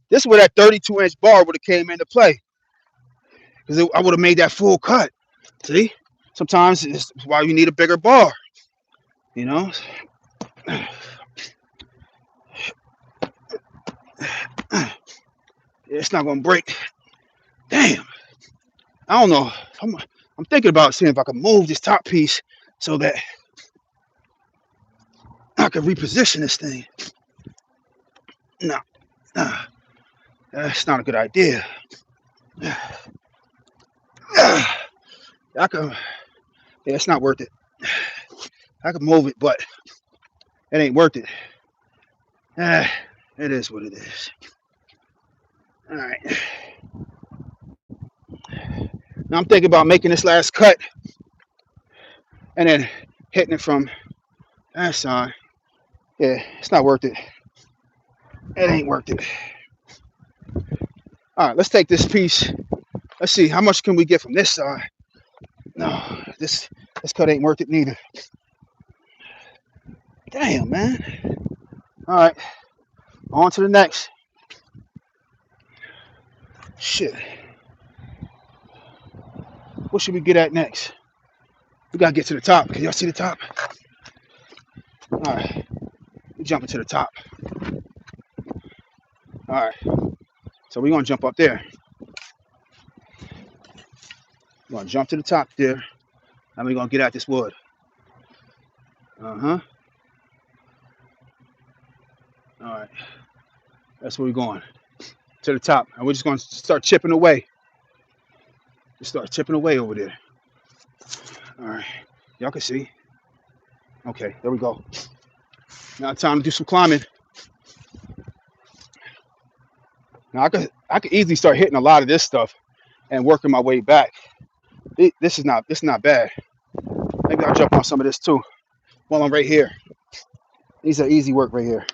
This is where that 32-inch bar would have came into play, because I would have made that full cut. See, sometimes it's why you need a bigger bar. You know, it's not gonna break. Damn, I don't know. I'm thinking about seeing if I can move this top piece so that I can reposition this thing. No, that's not a good idea. I can, yeah, it's not worth it. I can move it, but it ain't worth it. It is what it is. All right. Now I'm thinking about making this last cut and then hitting it from that side. Yeah, it's not worth it. It ain't worth it. All right, let's take this piece. Let's see, how much can we get from this side? No, this cut ain't worth it neither. Damn, man. All right, on to the next. Shit. What should we get at next? We gotta get to the top. Can y'all see the top? All right, we jumping to the top. All right, so we're gonna jump up there. We're gonna jump to the top there, and we're gonna get at this wood. All right, that's where we're going, to the top, and we're just gonna start chipping away. Just start chipping away over there. All right, y'all can see. Okay, there we go. Now it's time to do some climbing. Now I could easily start hitting a lot of this stuff and working my way back. This is not bad. Maybe I'll jump on some of this too while I'm right here. These are easy work right here.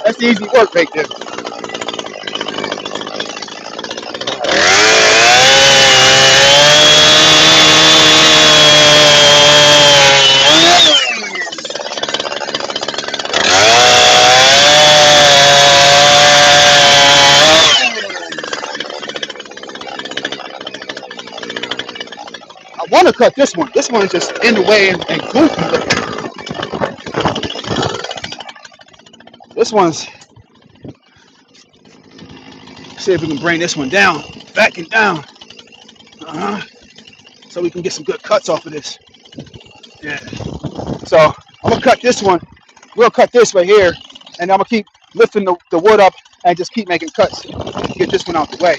That's easy work right there. want to cut this one. This one is just in the way and goofy looking. This one's, see if we can bring this one down, back and down. So we can get some good cuts off of this. Yeah. So I'm gonna cut this one. We'll cut this right here, and I'm gonna keep lifting the wood up and just keep making cuts to get this one out the way.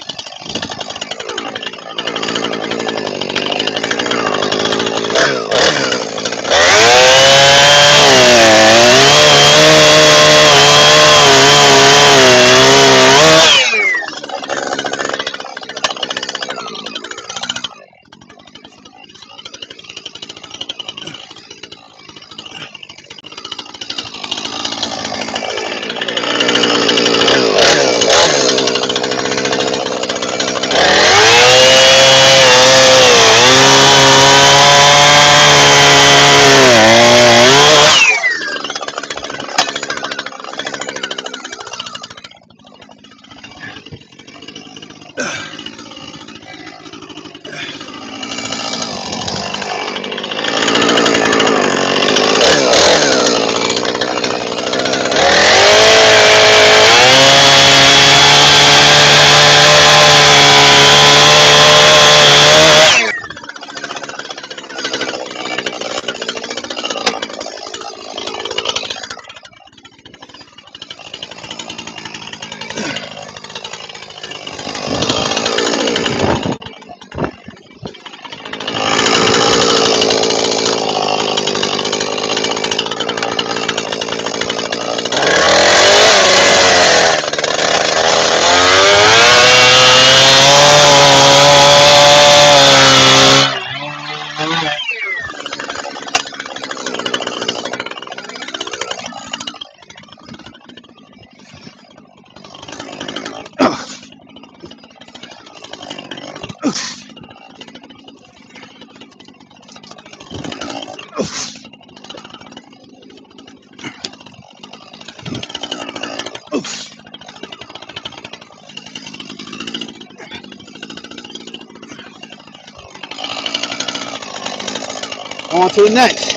On to the next.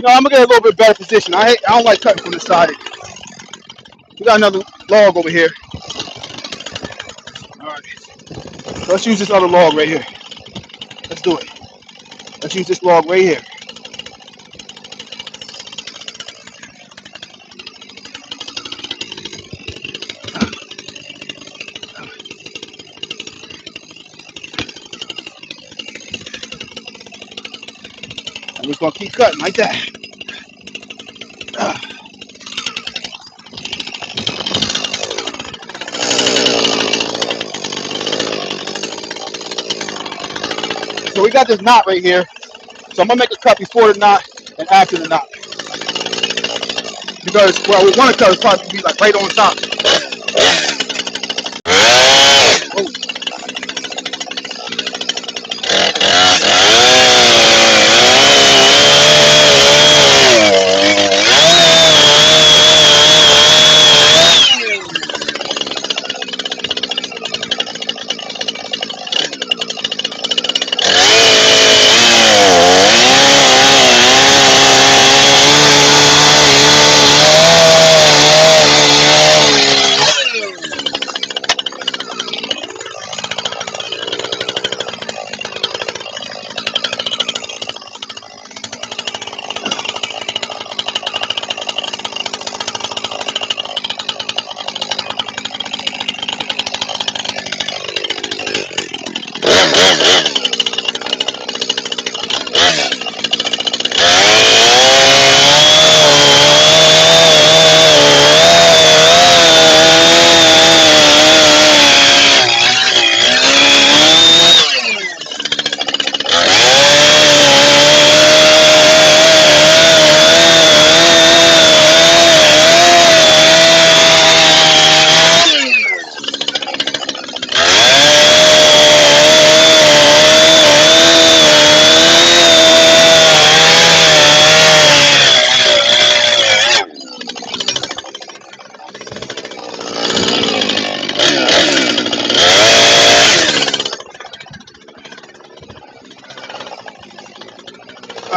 I'm gonna get a little bit better position. I don't like cutting from the side. We got another log over here. All right. So let's use this other log right here. Let's do it. Let's use this log right here. And we're gonna keep cutting like that. So we got this knot right here. So I'm gonna make a cut before the knot and after the knot. Because well, we want to cut is probably be like right on top. Oh.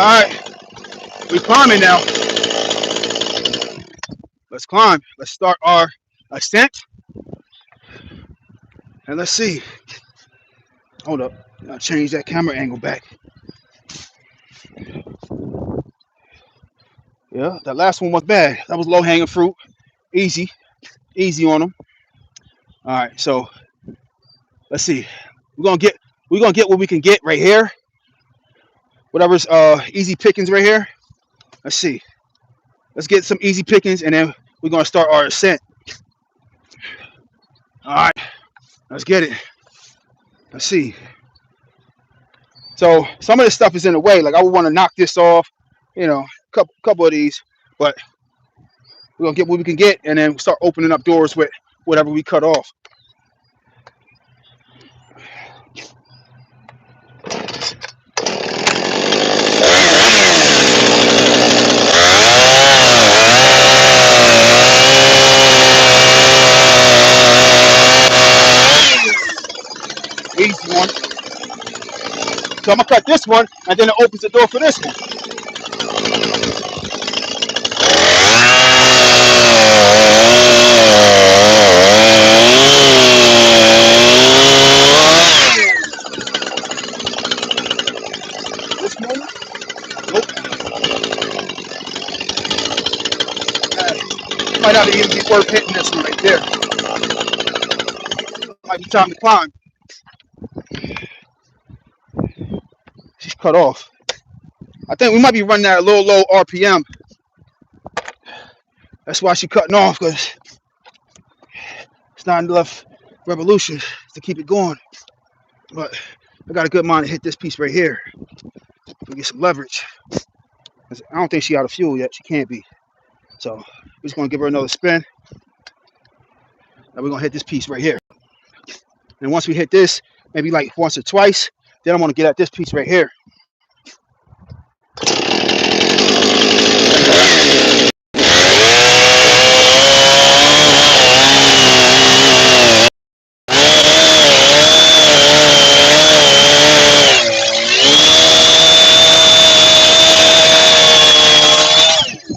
right, we climbing now. Let's climb. Let's start our ascent. And let's see. Hold up. I'll change that camera angle back. Yeah, that last one was bad. That was low hanging fruit. Easy. Easy on them. All right, so let's see. We're gonna get what we can get right here. Whatever's easy pickings right here. Let's see. Let's get some easy pickings and then we're gonna start our ascent. All right, let's get it. Let's see. So some of this stuff is in the way. Like I would want to knock this off, you know, couple of these, but we're gonna get what we can get and then start opening up doors with whatever we cut off. Easy one. So I'm gonna cut this one and then it opens the door for this one. This one? Nope. Might not even be worth hitting this one right there. Might be time to climb. She's cut off. I think we might be running at a little low RPM. That's why she's cutting off, because it's not enough revolution to keep it going. But I got a good mind to hit this piece right here. We get some leverage. I don't think she out of fuel yet. She can't be. So we're just gonna give her another spin. And we're gonna hit this piece right here. And once we hit this, maybe like once or twice, then I'm gonna get at this piece right here.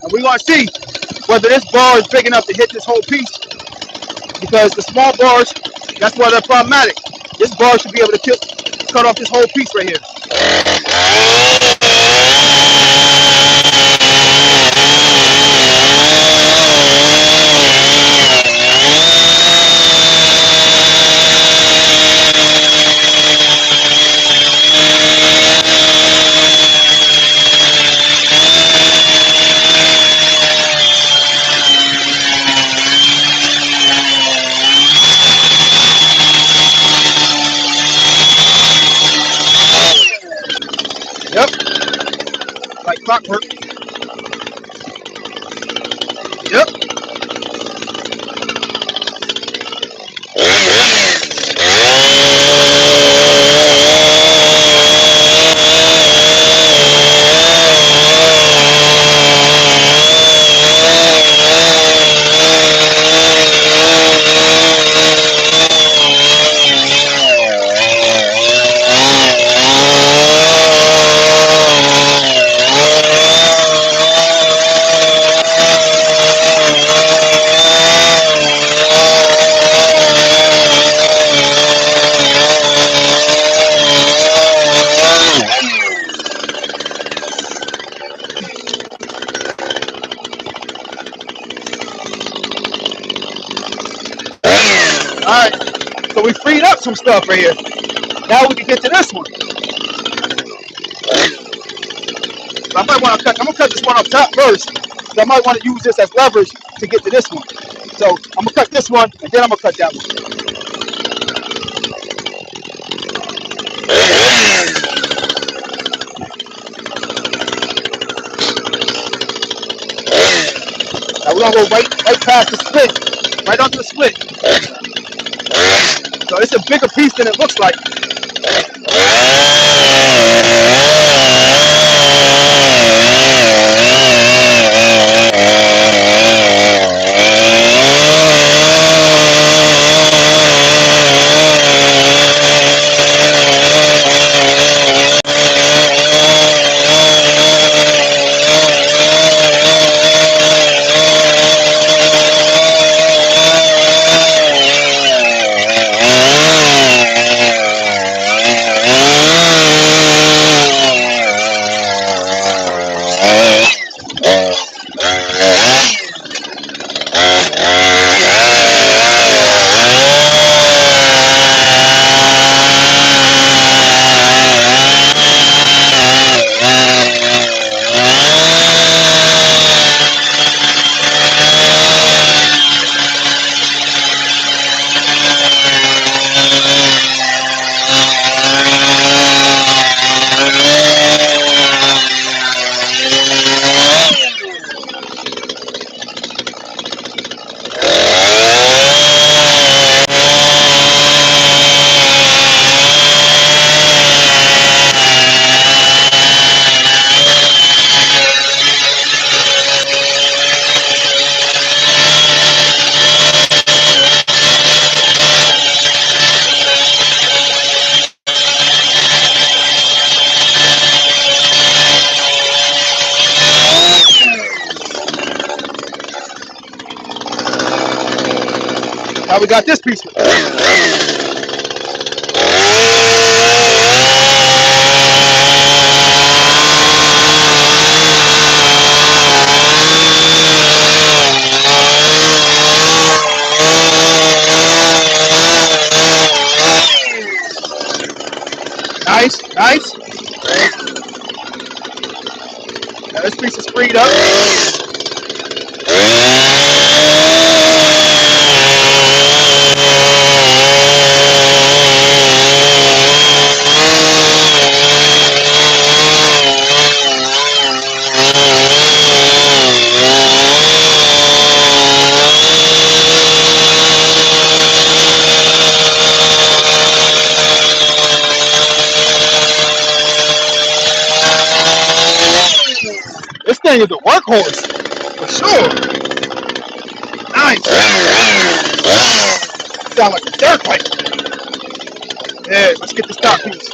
And we're gonna see whether this bar is big enough to hit this whole piece. Because the small bars, that's why they're problematic. This bar should be able to cut off this whole piece right here. Yep, like clockwork. Yep. Alright, so we freed up some stuff right here. Now we can get to this one. I might want to cut, I'm going to cut this one up top first. So I might want to use this as leverage to get to this one. So I'm going to cut this one, and then I'm going to cut that one. Now we're going to go right past the split. Right onto the split. So it's a bigger piece than it looks like. How we got this piece? Nice, nice. Now this piece is freed up. This thing is a workhorse, for sure. Nice. Sound like a dirt bike. Yeah, let's get the stock piece.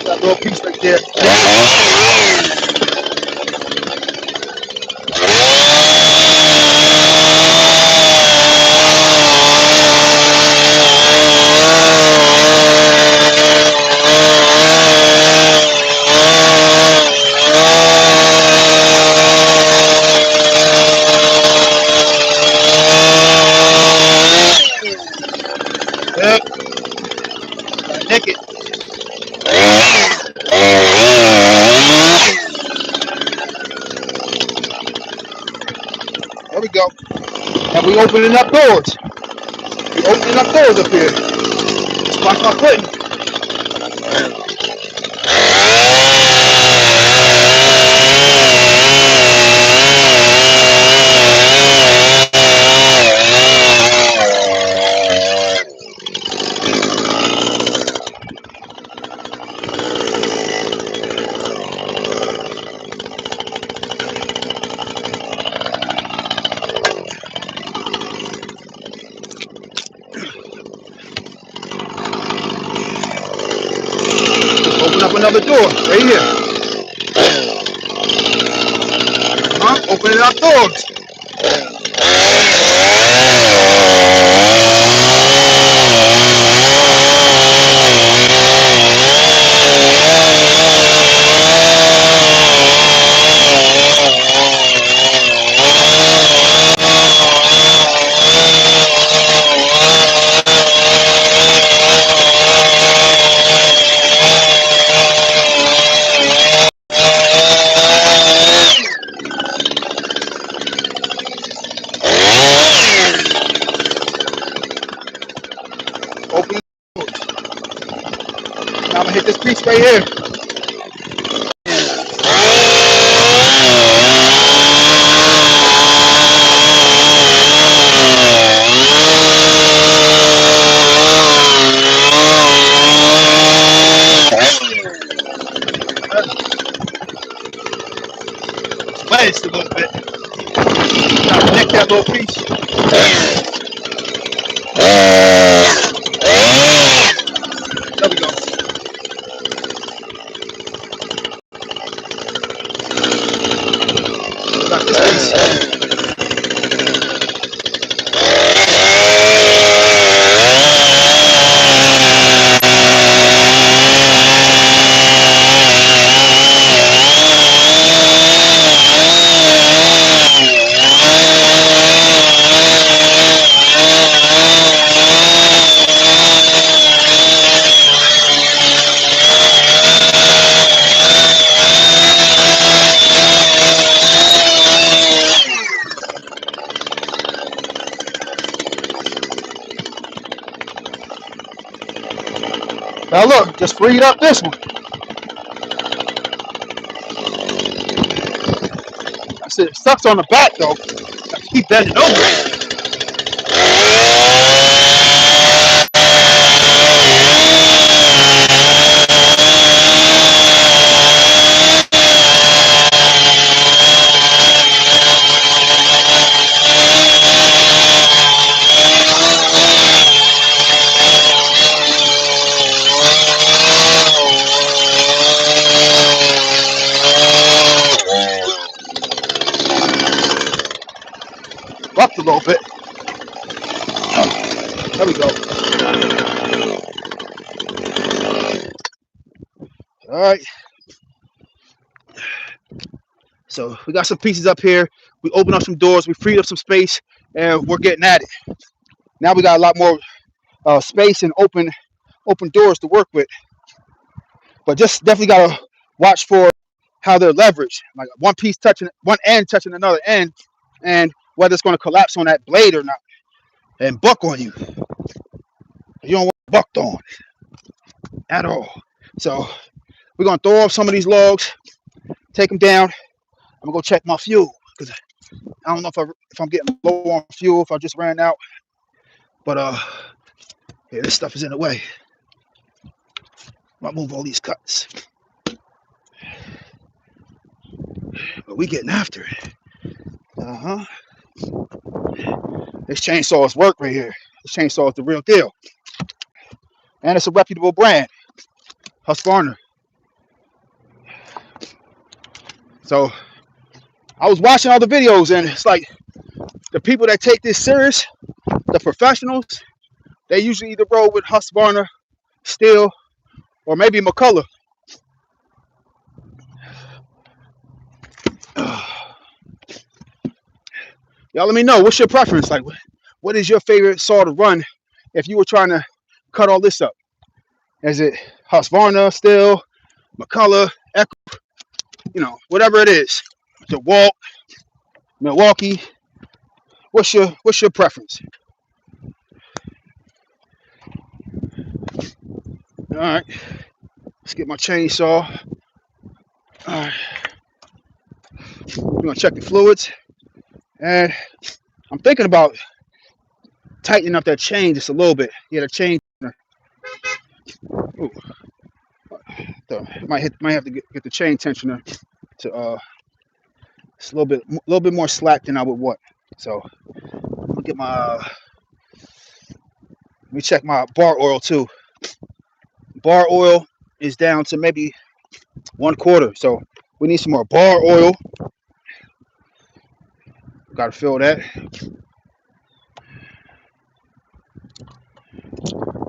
That little piece right there. Yep. Nick it. There we go. And we opening up doors. We opening up doors up here. Just watch my footing. Open up another door right here. Opening up doors. Open doors. Now I'm gonna hit this piece right here. Wedged a little bit. Now connect that little piece. There we go. Got this piece. Now look, just freed up this one. I said it sucks on the back though. I keep bending over. little bit. There we go. All right. So we got some pieces up here. We opened up some doors. We freed up some space, and we're getting at it. Now we got a lot more space and open doors to work with. But just definitely gotta watch for how they're leveraged. Like one piece touching one end, touching another end, and whether it's going to collapse on that blade or not, and buck on you. You don't want bucked on at all. So we're gonna throw off some of these logs, take them down. I'm gonna go check my fuel because I don't know if I'm getting low on fuel, if I just ran out. But yeah, this stuff is in the way. I'll move all these cuts. But we getting after it. This chainsaw is work right here. This chainsaw is the real deal. And it's a reputable brand, Husqvarna. So I was watching all the videos, and it's like the people that take this serious, the professionals, they usually either roll with Husqvarna, Steel, or maybe McCullough. Y'all let me know, what's your preference? Like, what is your favorite saw to run if you were trying to cut all this up? Is it Husqvarna, Steel, McCullough, Echo, whatever it is? DeWalt, Milwaukee. What's your preference? All right, let's get my chainsaw. All right, we're gonna check the fluids, and I'm thinking about tightening up that chain just a little bit. Yeah, the chain. Ooh, might have to get the chain tensioner to it's a little bit more slack than I would want. So I'm gonna get my let me check my bar oil too. Bar oil is down to maybe 1/4, so we need some more bar oil. Gotta fill that.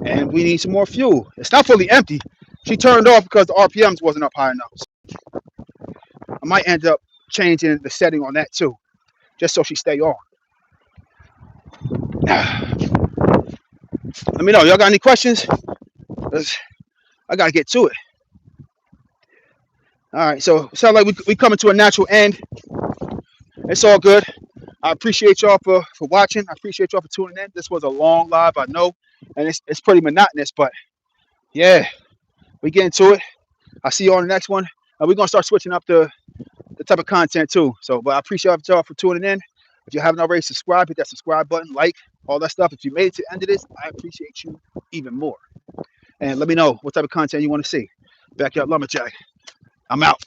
And we need some more fuel. It's not fully empty. She turned off because the RPMs wasn't up high enough. So I might end up changing the setting on that too, just so she stay on. Let me know. Y'all got any questions? I gotta get to it. All right, so it sounds like we coming to a natural end. It's all good. I appreciate y'all for watching. I appreciate y'all for tuning in. This was a long live, I know, and it's pretty monotonous, but yeah, we get into it. I'll see you on the next one. We're gonna start switching up the type of content too. So, but I appreciate y'all for tuning in. If you haven't already subscribed, hit that subscribe button, like all that stuff. If you made it to the end of this, I appreciate you even more. And let me know what type of content you want to see. Backyard Lumberjack. I'm out.